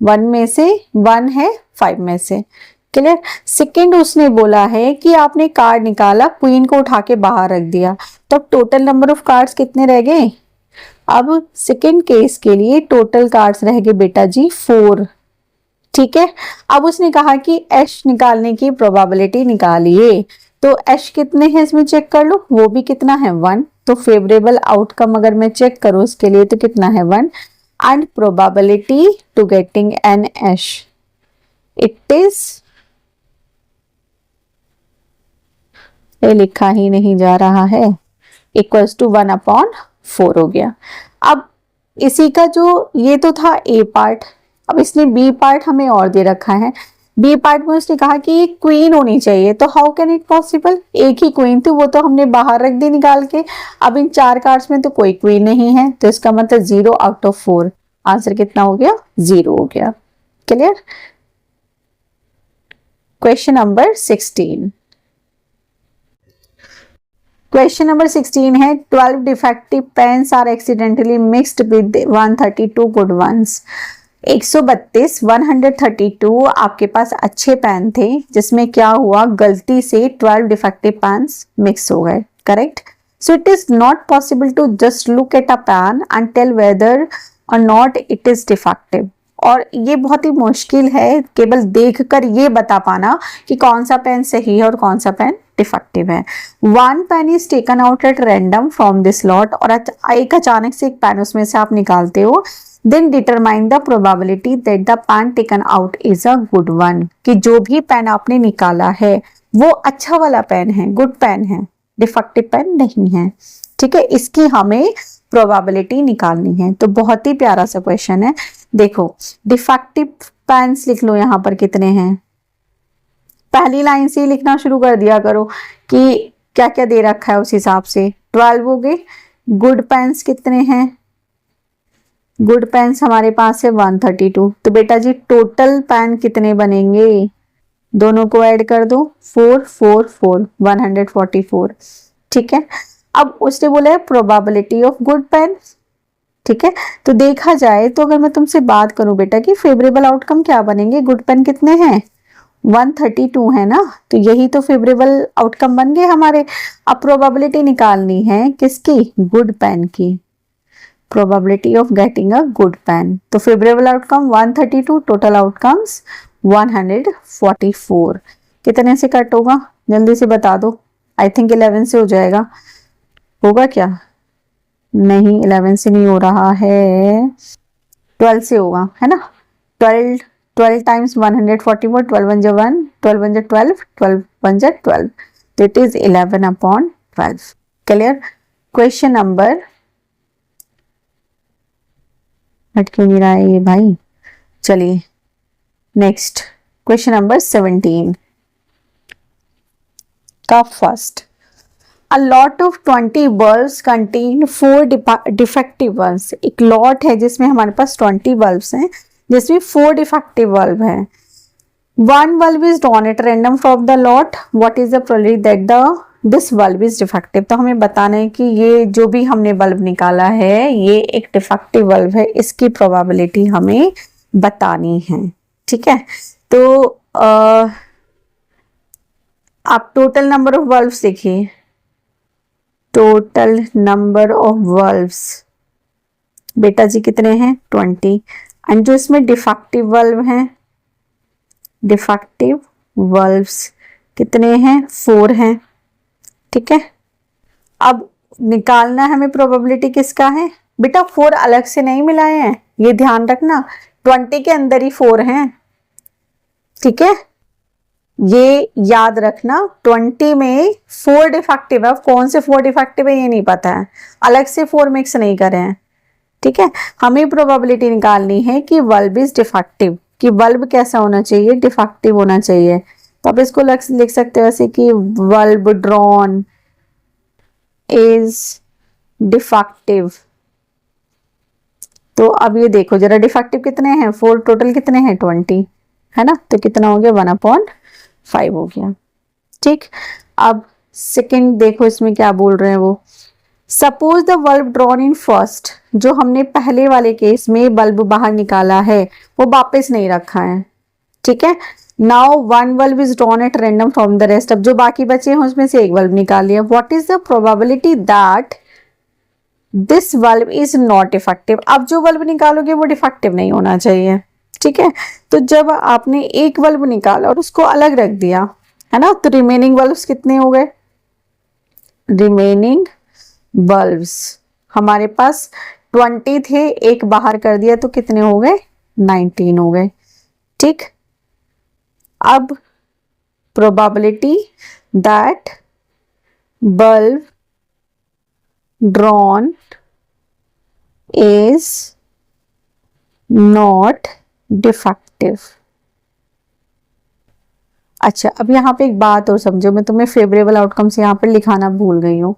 1 में से 1 है 5 में से। क्लियर। सेकंड उसने बोला है कि आपने कार्ड निकाला, क्वीन को उठा के बाहर रख दिया, तो टोटल नंबर ऑफ कार्ड्स कितने रह गए। अब सेकंड केस के लिए टोटल कार्ड्स रह गए बेटा जी 4। ठीक है। अब उसने कहा कि एश निकालने की प्रोबेबिलिटी निकालिए, तो एश कितने हैं इसमें चेक कर लो, वो भी कितना है 1, तो फेवरेबल आउटकम अगर मैं चेक करूं इसके लिए तो कितना है 1, and probability to getting an ace it is, ये लिखा ही नहीं जा रहा है, इक्वल्स टू 1/4 हो गया। अब इसी का जो ये तो था ए पार्ट, अब इसने बी पार्ट हमें और दे रखा है। बी पार्ट में उसने कहा कि ये क्वीन होनी चाहिए, तो हाउ कैन इट पॉसिबल, एक ही क्वीन थी वो तो हमने बाहर रख दी निकाल के। अब इन 4 कार्ड्स में तो कोई क्वीन नहीं है, तो इसका मतलब 0/4, आंसर कितना हो गया 0 हो गया। Clear. Question number 16, question number 16 है 12 defective pens are accidentally mixed with 132 good ones. 132 132 आपके पास अच्छे पेन थे, जिसमें क्या हुआ, गलती से 12 डिफेक्टिव पेन्स मिक्स हो गए। Correct. So it is not possible to just look at a pen and tell whether or not it is defective. और ये बहुत ही मुश्किल है केवल देखकर ये बता पाना कि कौन सा पेन सही है और कौन सा पेन डिफेक्टिव है। One pen is taken out at random from this lot, और एक अचानक से एक पेन उसमें से आप निकालते हो, then determine the probability that the pen taken out is a good one, कि जो भी पेन आपने निकाला है वो अच्छा वाला पेन है, गुड पेन है, डिफेक्टिव पेन नहीं है। ठीक है, इसकी हमें प्रोबेबिलिटी निकालनी है। तो बहुत ही प्यारा सा क्वेश्चन है। देखो डिफेक्टिव पेन्स लिख लो, यहाँ पर कितने हैं, पहली लाइन से ही लिखना शुरू कर दिया करो कि क्या क्या दे रखा है उस हिसाब से। 12 हो गए। गुड पेन्स कितने हैं, गुड पेन्स हमारे पास है 132, तो बेटा जी टोटल पेन कितने बनेंगे, दोनों को ऐड कर दो, 4 4 4 144। ठीक है। अब उसने बोला है प्रोबेबिलिटी ऑफ गुड पेन। ठीक है, तो देखा जाए तो अगर मैं तुमसे बात करूं बेटा कि फेवरेबल आउटकम क्या बनेंगे, गुड पेन कितने हैं 132 है ना, तो यही तो फेवरेबल आउटकम बन गए हमारे। अब प्रोबेबिलिटी निकालनी है किसकी, गुड पेन की, probability of getting a good pen. तो फेवरेबल आउटकम 132, टोटल आउटकम्स 144। कितने से कट होगा जल्दी से बता दो, आई थिंक 11 से हो जाएगा, होगा क्या, नहीं 11 से नहीं हो रहा है, 12 से होगा है ना। 12 टाइम्स 144, 12 1 जा 1, 12 1 जा 12, 12 1 जा 12, तो it is 11/12। Clear. Question number, हट क्यों नहीं रहा है ये भाई, चलिए नेक्स्ट क्वेश्चन नंबर 17 का first. A lot of 20 bulbs contain 4 defective ones। एक लॉट है जिसमें हमारे पास 20 बल्ब्स हैं, जिसमें 4 डिफेक्टिव बल्ब हैं। One bulb is drawn at random from the lot. What is the probability that this bulb is defective? तो हमें बताना है कि ये जो भी हमने बल्ब निकाला है ये एक डिफेक्टिव बल्ब है, इसकी प्रोबेबिलिटी हमें बतानी है। ठीक है, तो आप टोटल नंबर ऑफ बल्ब्स देखिए, टोटल नंबर ऑफ बल्ब्स बेटा जी कितने हैं 20, एंड जो इसमें डिफेक्टिव बल्ब हैं, डिफेक्टिव बल्ब्स कितने हैं 4 हैं। ठीक है, अब निकालना हमें प्रोबेबिलिटी किसका है, बेटा 4 अलग से नहीं मिलाए हैं, ये ध्यान रखना, 20 के अंदर ही 4 हैं। ठीक है, ये याद रखना, 20 में 4 डिफेक्टिव है, कौन से 4 डिफेक्टिव है ये नहीं पता है, अलग से 4 मिक्स नहीं करे हैं। ठीक है, हमें प्रोबेबिलिटी निकालनी है कि बल्ब इज डिफेक्टिव, कि बल्ब कैसा होना चाहिए, डिफेक्टिव होना चाहिए। तो आप इसको लिख सकते हो ऐसे कि बल्ब ड्रॉन इज डिफेक्टिव। तो अब ये देखो जरा डिफेक्टिव कितने हैं 4, टोटल कितने हैं 20 है ना, तो कितना हो गया 1/5 हो गया। ठीक, अब सेकंड देखो इसमें क्या बोल रहे हैं वो, suppose the bulb drawn in first, जो हमने पहले वाले केस में बल्ब बाहर निकाला है वो वापस नहीं रखा है। ठीक है, now one bulb is drawn at random from the rest, अब जो बाकी बचे हैं उसमें से एक बल्ब निकाल लिया। What is the probability that this bulb is not defective, अब जो बल्ब निकालोगे वो डिफेक्टिव नहीं होना चाहिए। ठीक है। तो जब आपने एक बल्ब निकाला और उसको अलग रख दिया, है ना, तो रिमेनिंग बल्ब्स कितने हो गए? रिमेनिंग बल्ब्स हमारे पास 20 थे, एक बाहर कर दिया तो कितने हो गए? 19 हो गए। ठीक, अब probability that bulb drawn is not defective. अच्छा, अब यहाँ पे एक बात और समझो, मैं तुम्हें फेवरेबल आउटकम्स यहाँ पर लिखाना भूल गई हूँ।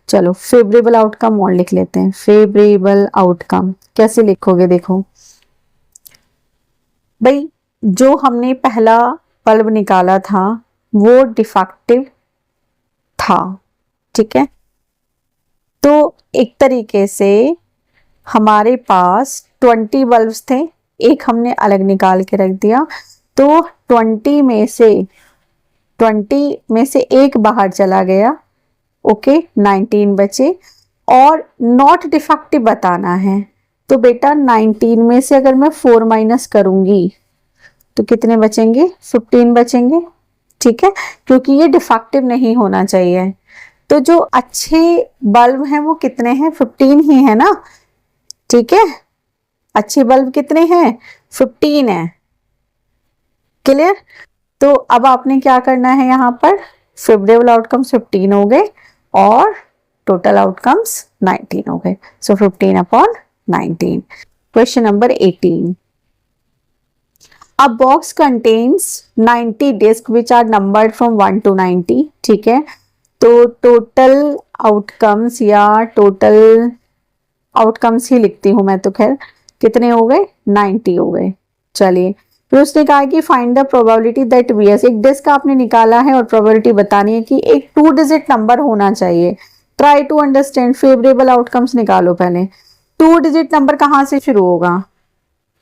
चलो फेवरेबल आउटकम और लिख लेते हैं। फेवरेबल आउटकम कैसे लिखोगे? देखो भाई, जो हमने पहला बल्ब निकाला था वो डिफेक्टिव था, ठीक है। तो एक तरीके से हमारे पास 20 बल्ब्स थे, एक हमने अलग निकाल के रख दिया, तो 20 में से एक बाहर चला गया, ओके, 19 बचे। और नॉट डिफेक्टिव बताना है, तो बेटा 19 में से अगर मैं 4 माइनस करूंगी तो कितने बचेंगे? 15 बचेंगे, ठीक है, क्योंकि ये डिफेक्टिव नहीं होना चाहिए। तो जो अच्छे बल्ब हैं वो कितने हैं? 15 ही है ना, ठीक है। अच्छे बल्ब कितने हैं? 15 है। क्लियर? तो अब आपने क्या करना है, यहाँ पर फेवरेबल आउटकम्स 15 हो गए और टोटल आउटकम्स 19 हो गए। सो 15/19। Question number 18। A box contains 90 discs which are numbered from 1 to 90, ठीक है। तो टोटल आउटकम्स या टोटल आउटकम्स ही लिखती हूं मैं तो, खैर कितने हो गए? 90 हो गए। चलिए, फिर उसने कहा कि find the probability that VS, एक डिस्क आपने निकाला है और प्रोबेबिलिटी बतानी है कि एक 2 डिजिट नंबर होना चाहिए। Try to understand, favourable outcomes निकालो पहले। 2 डिजिट नंबर कहां से शुरू होगा?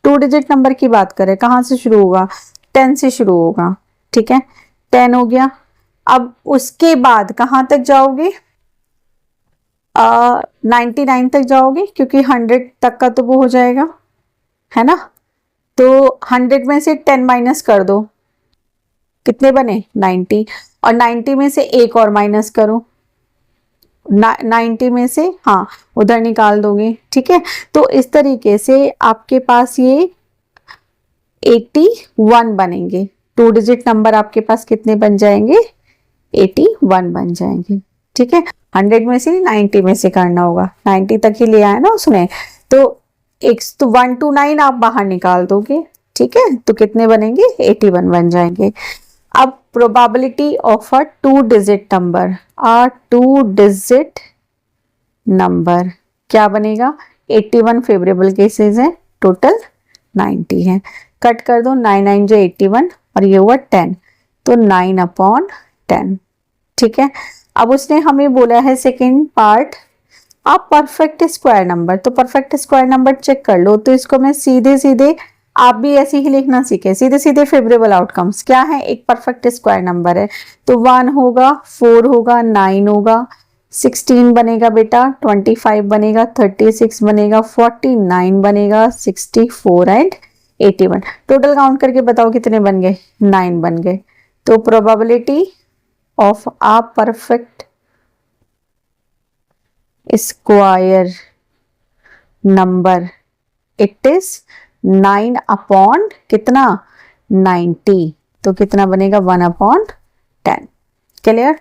2 डिजिट नंबर की बात करें, कहां से शुरू होगा? 10 से शुरू होगा, ठीक है। 10 हो गया। अब उसके बाद कहां तक जाओगे? 99 तक जाओगे, क्योंकि 100 तक का तो वो हो जाएगा, है ना। तो 100 में से 10 माइनस कर दो, कितने बने? 90। और 90 में से एक और माइनस करो, 90 में से, हाँ, उधर निकाल दोगे, ठीक है। तो इस तरीके से आपके पास ये 81 बनेंगे। 2 डिजिट नंबर आपके पास कितने बन जाएंगे? 81 बन जाएंगे, ठीक है। 100 में से 90 में से करना होगा, 90 तक ही ले आया ना उसने। तो 1 to 9 आप बाहर निकाल दोगे, ठीक है, तो कितने बनेंगे? 81 बन जाएंगे। अब probability of a 2 digit number, 2 digit number क्या बनेगा? 81 फेवरेबल केसेस है, टोटल 90 है। कट कर दो, 9 9 जो 81 और ये हुआ 10, तो 9/10, ठीक है। अब उसने हमें बोला है सेकेंड पार्ट, आप परफेक्ट स्क्वायर नंबर, तो परफेक्ट स्क्वायर नंबर चेक कर लो। तो इसको मैं सीधे सीधे, आप भी ऐसे ही लिखना सीखे, सीधे सीधे फेवरेबल आउटकम्स क्या है? एक परफेक्ट स्क्वायर नंबर है, तो 1 होगा, 4 होगा, 9 होगा, 16 बनेगा बेटा, 25 बनेगा, 36 बनेगा, 49 बनेगा, 64 एंड 81। टोटल काउंट करके बताओ कितने बन गए? 9 बन गए। तो probability of a perfect square number, it is 9 कितना? 90। तो कितना बनेगा? 1/10। क्लियर?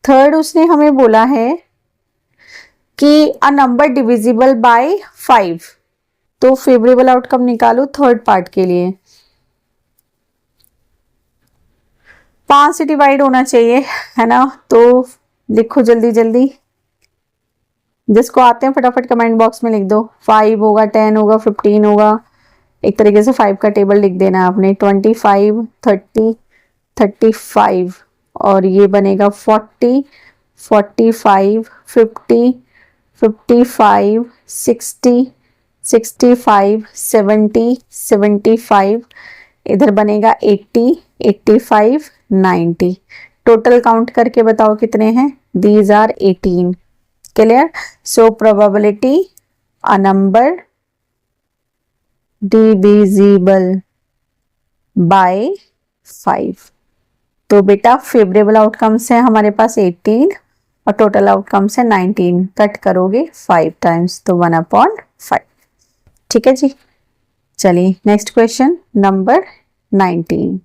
थर्ड उसने हमें बोला है कि अ नंबर डिविजिबल बाय 5, तो फेवरेबल आउटकम निकालो थर्ड पार्ट के लिए। 5 से डिवाइड होना चाहिए, है ना। तो लिखो जल्दी जल्दी, जिसको आते हैं फटाफट कमेंट बॉक्स में लिख दो। 5 होगा, 10 होगा, 15 होगा, एक तरीके से 5 का टेबल लिख देना है आपने। 25, 30, 35 और ये बनेगा 40, 45, 50, 55, 60, 65, 70, 75, इधर बनेगा 80, 85, 90। टोटल काउंट करके बताओ कितने हैं? These are 18। Clear? So probability a number divisible by 5। तो बेटा फेवरेबल आउटकम्स है हमारे पास 18 और टोटल आउटकम्स है 19। कट करोगे 5 टाइम्स तो 1/5। ठीक है जी। चलिए नेक्स्ट क्वेश्चन नंबर 19।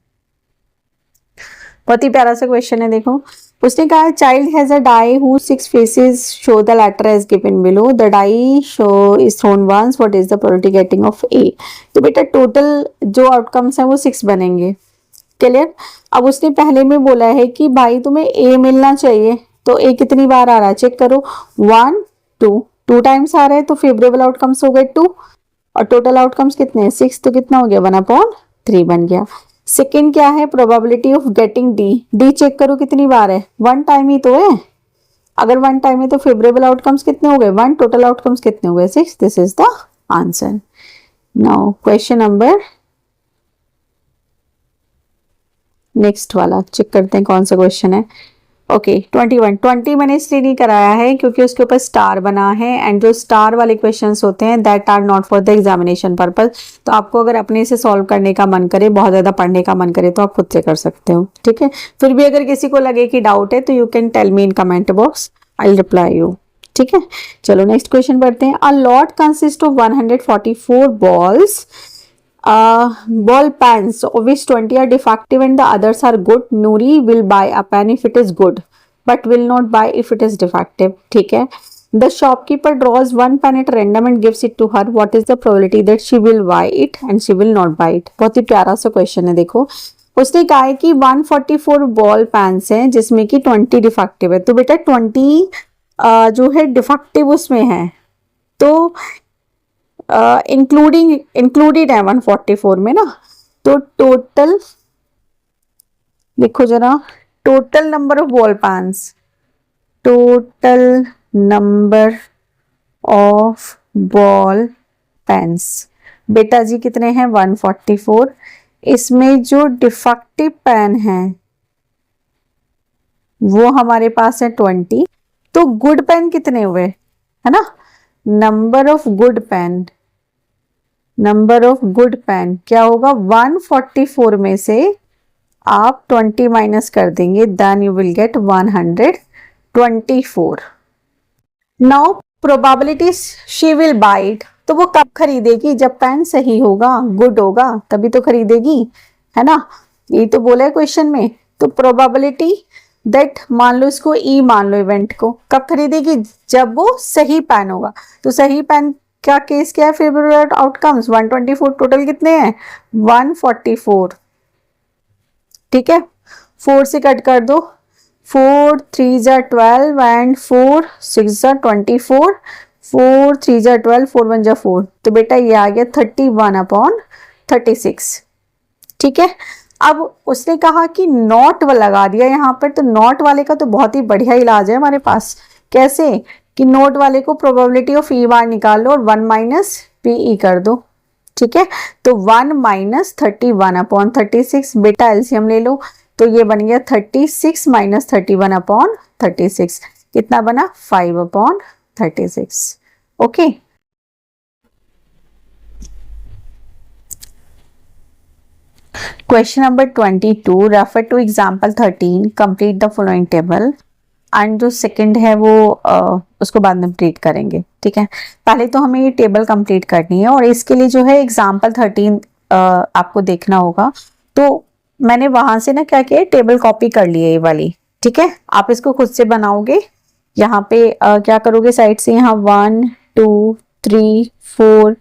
बहुत ही प्यारा सा क्वेश्चन है, देखो। उसने कहा child has a die who 6 faces show the letter as given below, the die show is thrown once, what is the probability getting of A. तो बेटा टोटल जो आउटकम्स हैं वो 6 बनेंगे। क्लियर। अब उसने पहले में बोला है कि भाई तुम्हें ए मिलना चाहिए, तो ए कितनी बार आ रहा है चेक करो। 1 2 टाइम्स आ रहा है, तो फेवरेबल आउटकम्स हो गए 2 और टोटल आउटकम्स कितने हैं 6, तो कितना हो गया 1/3 बन गया। सेकेंड क्या है, probability of getting D. D check करो कितनी बार है, 1 टाइम ही तो है। अगर 1 टाइम है तो फेवरेबल आउटकम्स कितने हो गए 1, टोटल आउटकम्स कितने हो गए 6। This is the answer. Now question number next वाला चेक करते हैं कौन सा क्वेश्चन है। ओके 21। 20 मैंने इसलिए नहीं कराया है क्योंकि उसके ऊपर स्टार बना है, एंड जो स्टार वाले क्वेश्चंस होते हैं that are not for the examination purpose. तो आपको अगर अपने से सॉल्व करने का मन करे, बहुत ज्यादा पढ़ने का मन करे, तो आप खुद से कर सकते हो। ठीक है। फिर भी अगर किसी को लगे कि डाउट है तो you can tell me in comment box, I will reply you. ठीक है। चलो नेक्स्ट क्वेश्चन पढ़ते हैं। A lot consist of 144 balls, ball pens of which 20 are defective and the others are good. Nuri will buy a pen if it is good but will not buy if it is defective. ठीक है। The shopkeeper draws one pen at random and gives it to her. What is the probability that she will buy it and she will not buy it? बहुत ही प्यारा सा क्वेश्चन है, देखो। उसने कहा है कि 144 बॉल पेन्स हैं जिसमें कि 20 डिफेक्टिव है। तो बेटा 20 जो है डिफेक्टिव उसमें है, तो इंक्लूडेड है 144 में ना। तो टोटल देखो जरा, total number of ball pens, total number of ball pens बेटा जी कितने हैं 144। इसमें जो डिफेक्टिव पेन है वो हमारे पास है 20। तो गुड पेन कितने हुए, है ना। Number of good pen, number of good pen क्या होगा 144 में से आप 20 माइनस कर देंगे, then you will get 124। Now probability she will buy it, तो वो कब खरीदेगी, जब पेन सही होगा, गुड होगा, तभी तो खरीदेगी, है ना। ये तो बोला है क्वेश्चन में। तो प्रोबेबिलिटी दैट, मान लो इसको ई मान लो इवेंट को, कब खरीदेगी, जब वो सही पेन होगा। तो सही पेन क्या केस क्या है, फेवरेट आउटकम्स 124, टोटल कितने हैं 144। ठीक है। 4 से कट कर दो, 4 3 जा 12 एंड 4 6 जा 24, 4 3 जा 12, 4 1 जा 4। तो बेटा ये आ गया 31/36। ठीक है। अब उसने कहा कि नॉट लगा दिया यहाँ पर, तो नॉट वाले का तो बहुत ही बढ़िया इलाज है हमारे पास। कैसे कि नोट वाले को प्रोबेबिलिटी ऑफ ई बार निकाल लो और 1 माइनस पी ई कर दो। ठीक है। तो 1 माइनस 31/36 बेटा एलसीएम ले लो, तो ये बन गया 36 माइनस 31/36, कितना बना 5/36। Okay. Question number 22, refer to example 13, complete the following table. And जो सेकंड है वो उसको बाद में कंप्लीट करेंगे। ठीक है। पहले तो हमें ये टेबल कंप्लीट करनी है और इसके लिए जो है एग्जाम्पल 13 आपको देखना होगा। तो मैंने वहां से ना क्या किया, टेबल कॉपी कर ली है ये वाली। ठीक है। आप इसको खुद से बनाओगे। यहाँ पे क्या करोगे, साइड से यहाँ 1 2 3 4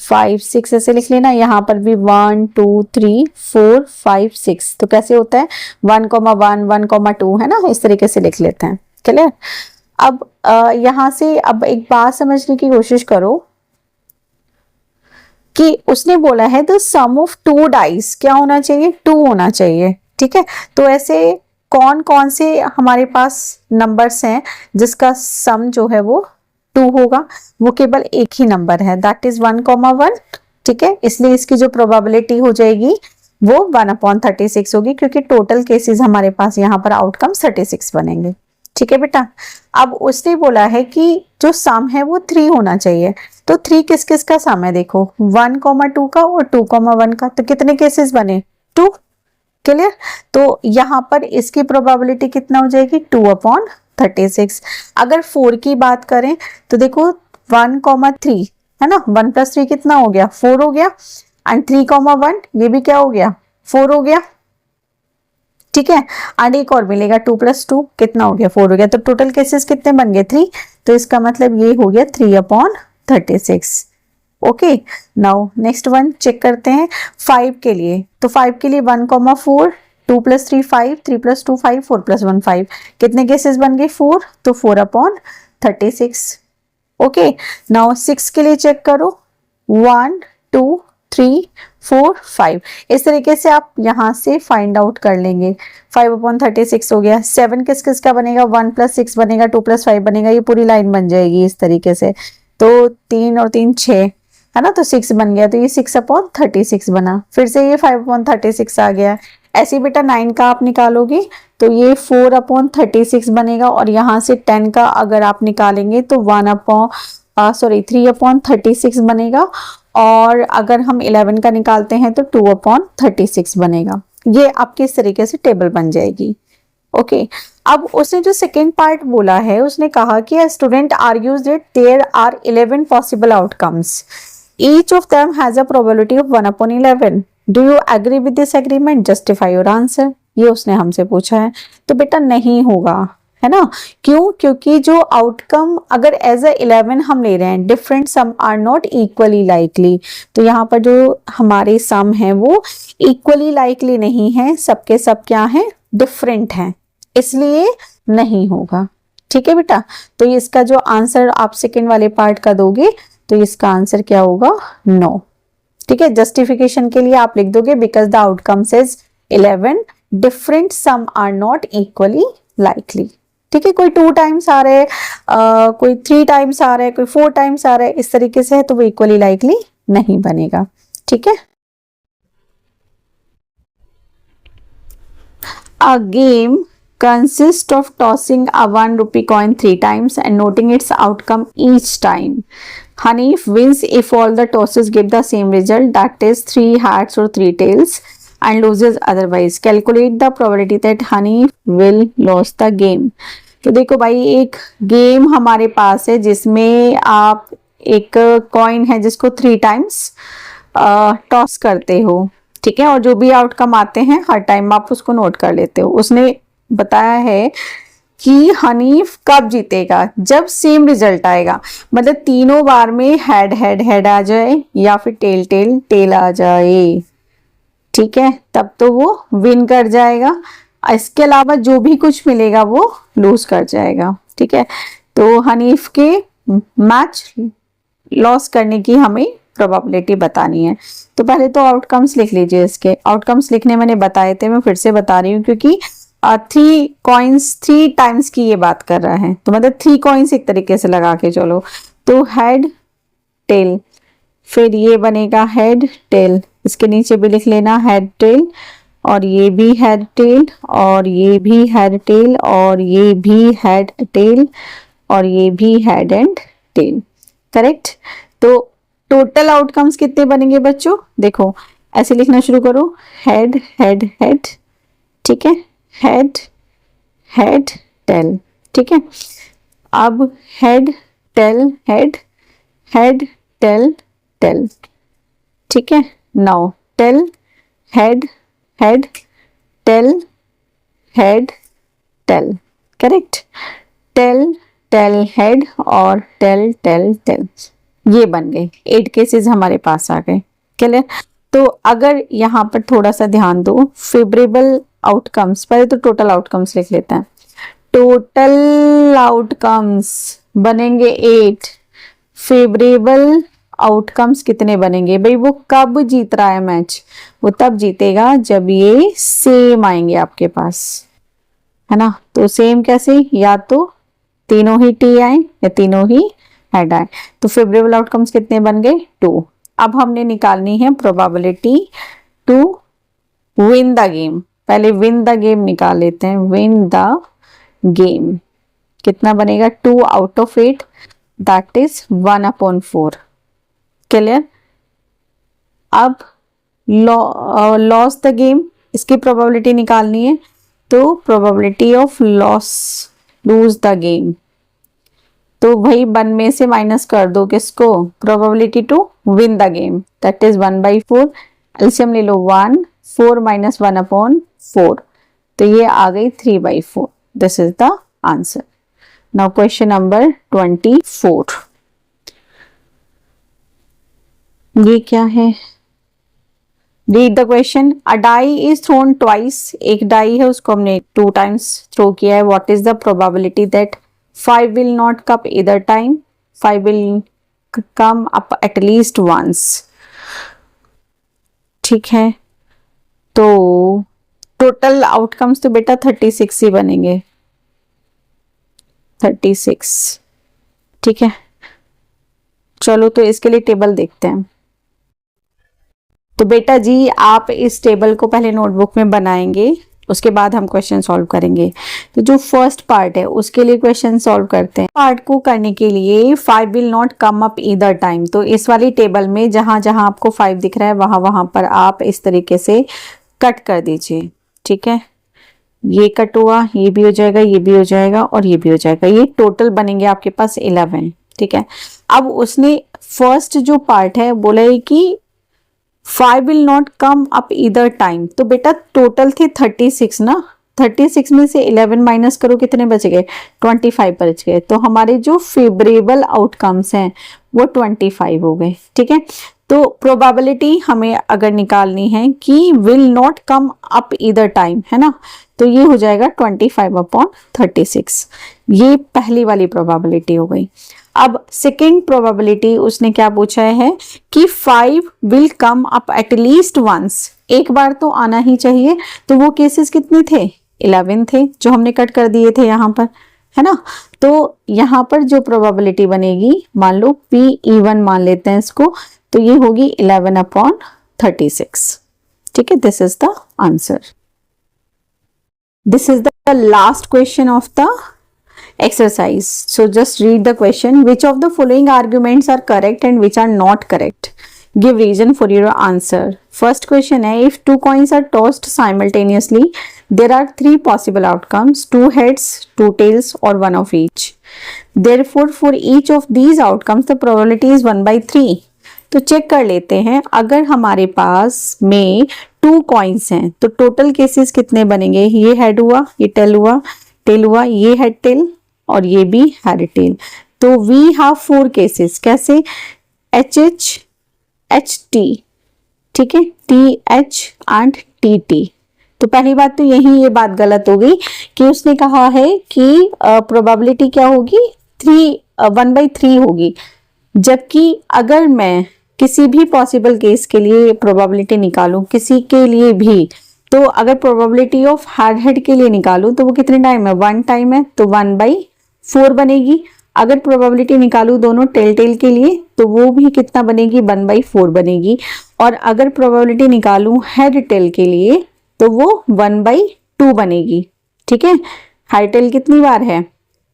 5 6 ऐसे लिख लेना। यहाँ पर भी 1 2 3 4 5 6। तो कैसे होता है 1,1 1,2 है ना, इस तरीके से लिख लेते हैं। क्लियर। अब यहाँ से अब एक बात समझने की कोशिश करो कि उसने बोला है द सम ऑफ 2 डाइस क्या होना चाहिए, 2 होना चाहिए। ठीक है। तो ऐसे कौन कौन से हमारे पास नंबर्स हैं जिसका सम जो है वो 2 होगा, वो केवल एक ही नंबर है, दैट इज 1,1। ठीक है। इसलिए इसकी जो प्रोबेबिलिटी हो जाएगी वो 1/36 होगी, क्योंकि टोटल केसेस हमारे पास यहाँ पर आउटकम 36 बनेंगे। ठीक है बेटा। अब उसने बोला है कि जो सम है वो 3 होना चाहिए। तो 3 किस किस का सम है, देखो 1,2 का और 2,1 का। तो कितने केसेस बने 2। क्लियर? तो यहाँ पर इसकी प्रोबेबिलिटी कितना हो जाएगी 2/36। अगर 4 की बात करें तो देखो 1,3 है ना, 1 + 3 कितना हो गया 4 हो गया, एंड 3,1 ये भी क्या हो गया 4 हो गया। ठीक है, एंड एक और मिलेगा 2 + 2 कितना हो गया 4 हो गया। तो टोटल केसेस कितने बन गए 3, तो इसका मतलब ये हो गया 3/36। Okay, now next one check करते हैं 5 के लिए। तो 5 के लिए 1,4, 2 + 3 5, 3 + 2 5, 4 + 1 5, कितने केसेस बन गए 4, तो 4/36। ओके, नाउ 6 के लिए चेक करो 1 2 3 4 5, इस तरीके से आप यहां से फाइंड आउट कर लेंगे। 5/36 हो गया। 7 किस किस का बनेगा 1 + 6 बनेगा, 2 + 5 बनेगा, ये पूरी लाइन बन जाएगी इस तरीके से। तो 3 और 3 6 है ना, तो 6 बन गया, तो ये 6/36 बना। फिर से ये 5/36 आ गया। ऐसे ही बेटा 9 का आप निकालोगे तो ये 4/36 बनेगा, और यहाँ से 10 का अगर आप निकालेंगे तो 3/36 बनेगा, और अगर हम 11 का निकालते हैं तो 2/36 बनेगा। ये आपके इस तरीके से टेबल बन जाएगी। ओके, अब उसने जो सेकेंड पार्ट बोला है, उसने कहा कि student argues that there are 11 possible outcomes, each of them has a probability of 1/11। Do you agree with this agreement, justify your answer, ये उसने हमसे पूछा है। तो बेटा नहीं होगा, है ना, क्यों? क्योंकि जो आउटकम अगर एज अ 11 हम ले रहे हैं, different sum are not equally likely, तो यहाँ पर जो हमारे सम है वो इक्वली लाइकली नहीं है, सबके सब क्या है डिफरेंट हैं, इसलिए नहीं होगा। ठीक है बेटा, तो इसका जो आंसर आप सेकेंड वाले पार्ट का दोगे तो इसका आंसर क्या होगा 9। ठीक है, जस्टिफिकेशन के लिए आप लिख दोगे because the outcome is 11 different sum are not equally likely. ठीक है, कोई 2 टाइम्स आ रहे हैं, कोई 3 टाइम्स आ रहे हैं, कोई 4 टाइम्स आ रहे हैं, इस तरीके से है तो वो इक्वली लाइकली नहीं बनेगा। ठीक है, a game consists of tossing a 1 rupee coin 3 times and noting its outcome each time. Hanif wins if all the tosses give the same result, that is 3 hats or 3 tails, and loses otherwise. Calculate the probability that Hanif will lose the game. तो देखो भाई, एक गेम हमारे पास है जिसमें आप एक कॉइन है जिसको 3 टाइम्स टॉस करते हो। ठीक है, और जो भी आउटकम आते हैं हर टाइम आप उसको नोट कर लेते हो। उसने बताया है कि हनीफ कब जीतेगा, जब सेम रिजल्ट आएगा, मतलब तीनों बार में हेड हेड हेड आ जाए या फिर टेल टेल टेल आ जाए। ठीक है, तब तो वो विन कर जाएगा, इसके अलावा जो भी कुछ मिलेगा वो लूज कर जाएगा। ठीक है, तो हनीफ के मैच लॉस करने की हमें प्रोबेबिलिटी बतानी है। तो पहले तो आउटकम्स लिख लीजिए। इसके आउटकम्स लिखने मैंने बताए थे, मैं फिर से बता रही हूँ क्योंकि 3 कॉइन्स 3 टाइम्स की ये बात कर रहा है, तो मतलब 3 कॉइन्स एक तरीके से लगा के चलो। तो हेड टेल, फिर ये बनेगा हेड टेल, इसके नीचे भी लिख लेना हेड टेल, और ये भी हेड टेल, और ये भी हेड टेल, और ये भी हेड टेल, और ये भी हेड एंड टेल। करेक्ट। तो टोटल आउटकम्स कितने बनेंगे बच्चों, देखो ऐसे लिखना शुरू करो, हेड हेड हेड, ठीक है, हेड हेड टेल। ठीक है, अब head tail head, head tail tail. ठीक है, now tail head head tail head tail. Correct, tail tail head और टेल टेल टेल, ये बन गए 8 केसेस हमारे पास आ गए। क्लियर। तो अगर यहाँ पर थोड़ा सा ध्यान दो, फेवरेबल आउटकम्स, पहले तो टोटल आउटकम्स लिख लेते हैं। टोटल आउटकम्स बनेंगे 8, फेवरेबल आउटकम्स कितने बनेंगे भाई, वो कब जीत रहा है मैच, वो तब जीतेगा जब ये सेम आएंगे आपके पास, है ना। तो सेम कैसे, या तो तीनों ही टी आए या तीनों ही हेड आए। तो फेवरेबल आउटकम्स कितने बन गए 2। अब हमने निकालनी है probability to win the game. पहले विन द गेम निकाल लेते हैं, विन द गेम कितना बनेगा 2 out of 8, that is 1/4। Clear. अब लॉस द गेम, इसकी प्रोबेबिलिटी निकालनी है, तो probability of lose the game, तो वही 1 में से माइनस कर दो किसको, probability to win the game, that is 1/4। LCM ले लो 1, 4 - 1/4, तो ये आ गई 3/4। This is the answer. Now question number 24, ये क्या है, read the question. A die is thrown twice, एक डाई है उसको हमने 2 टाइम्स थ्रो किया है। What is the probability that 5 will not come either time, 5 will come up at least once। ठीक है, तो टोटल आउटकम्स तो बेटा 36 ही बनेंगे, 36। ठीक है, चलो तो इसके लिए टेबल देखते हैं। तो बेटा जी आप इस टेबल को पहले नोटबुक में बनाएंगे, उसके बाद हम क्वेश्चन सॉल्व करेंगे। तो जो फर्स्ट पार्ट है उसके लिए क्वेश्चन सॉल्व करते हैं। पार्ट को करने के लिए 5 will not come up either time, तो इस वाली टेबल में जहां जहां आपको 5 दिख रहा है वहां वहां पर आप इस तरीके से कट कर दीजिए। ठीक है, ये कट हुआ, ये भी हो जाएगा, ये भी हो जाएगा और ये भी हो जाएगा, ये टोटल बनेंगे आपके पास 11। ठीक है, अब उसने फर्स्ट जो पार्ट है बोला है कि 5 will not come up either time, तो बेटा टोटल थे 36 ना, 36 में से 11 माइनस करो, कितने बच गए, 25 बच गए। तो हमारे जो फेवरेबल आउटकम्स हैं वो 25 हो गए। ठीक है, तो प्रोबेबिलिटी हमें अगर निकालनी है कि will not come up either time, है ना, तो ये हो जाएगा 25/36, ये पहली वाली प्रोबेबिलिटी हो गई। अब सेकेंड प्रोबेबिलिटी उसने क्या पूछा है कि 5 will come up at least once, एक बार तो आना ही चाहिए। तो वो केसेस कितने थे, 11 थे, जो हमने कट कर दिए थे यहाँ पर, है ना। तो यहाँ पर जो प्रोबेबिलिटी बनेगी, मान लो P(E1) मान लेते हैं इसको, तो ये होगी 11/36। ठीक है, this is the answer. This is the last question of the exercise. So just read the question. Which of the following arguments are correct and which are not correct? Give reason for your answer. First question है, if 2 coins are tossed simultaneously, there are 3 possible outcomes, 2 heads, 2 tails or 1 of each. Therefore, for each of these outcomes, the probability is 1/3. तो चेक कर लेते हैं, अगर हमारे पास में 2 कॉइन्स हैं तो टोटल केसेस कितने बनेंगे, ये हेड हुआ, ये टेल हुआ, टेल हुआ, ये हेड टेल और ये भी हेड टेल। तो वी हैव 4 केसेस, कैसे, HH, HT, ठीक है, TH एंड TT। तो पहली बात तो यही ये बात गलत हो गई कि उसने कहा है कि प्रोबेबिलिटी क्या होगी, 1/3 होगी, जबकि अगर मैं किसी भी पॉसिबल केस के लिए प्रोबेबिलिटी निकालूं, किसी के लिए भी, तो अगर प्रोबेबिलिटी ऑफ हेड के लिए निकालूं तो वो कितने टाइम है, 1 टाइम है, तो 1/4 बनेगी। अगर प्रोबेबिलिटी निकालूं दोनों टेल के लिए तो वो भी कितना बनेगी, 1/4 बनेगी। और अगर प्रोबेबिलिटी निकालूं हेड टेल के लिए तो वो 1/2 बनेगी। ठीक है, हेड टेल कितनी बार है,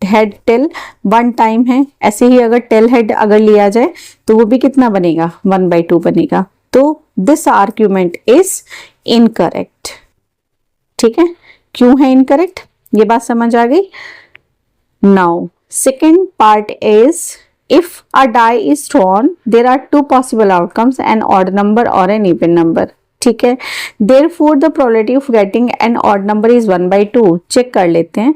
हेड टेल 1 टाइम है, ऐसे ही अगर टेल हेड अगर लिया जाए तो वो भी कितना बनेगा, 1/2 बनेगा। तो दिस आर्ग्यूमेंट इज इनकरेक्ट। ठीक है, क्यों है इनकरेक्ट, ये बात समझ आ गई। Now second part is, if a die is thrown there are 2 possible outcomes, an odd number और एन इवन नंबर। ठीक है, therefore the probability of getting an odd number is 1/2। Check कर लेते हैं,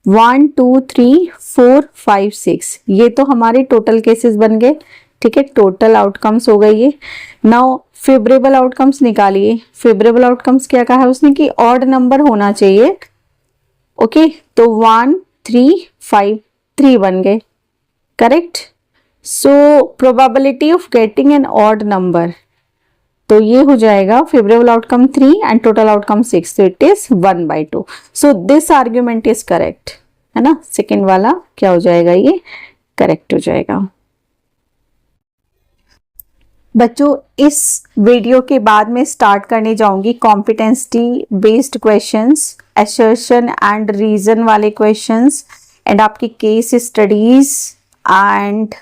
1 2 3 4 5 6, ये तो हमारे टोटल केसेस बन गए। ठीक है, टोटल आउटकम्स हो गई ये। नाउ फेवरेबल आउटकम्स निकालिए। फेवरेबल आउटकम्स क्या कहा है उसने कि ऑड नंबर होना चाहिए। ओके, तो 1 3 5 3 बन गए, correct. So probability of getting an odd number, तो ये हो जाएगा favourable outcome 3 and total outcome 6, तो it is 1/2। So this argument is correct, है ना। सेकेंड वाला क्या हो जाएगा, ये करेक्ट हो जाएगा। बच्चों इस वीडियो के बाद में स्टार्ट करने जाऊंगी competency based questions, assertion and reason वाले क्वेश्चंस एंड आपकी case studies and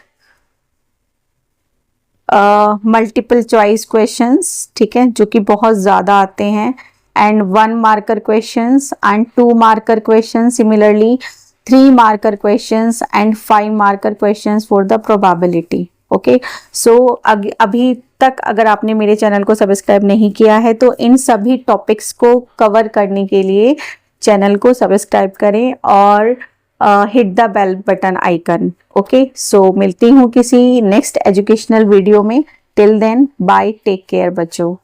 multiple choice questions, ठीक है, जो कि बहुत ज़्यादा आते हैं, and 1 marker questions and 2 marker questions, similarly 3 marker questions and 5 marker questions for the probability. Okay, so अभी तक अगर आपने मेरे चैनल को सब्सक्राइब नहीं किया है तो इन सभी टॉपिक्स को कवर करने के लिए चैनल को सब्सक्राइब करें और hit the bell button icon. Okay, so मिलती हूँ किसी नेक्स्ट एजुकेशनल वीडियो में। Till then bye, take care बच्चों।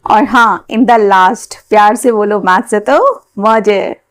और हाँ, इन द लास्ट प्यार से बोलो, मैथ से तो मौज है।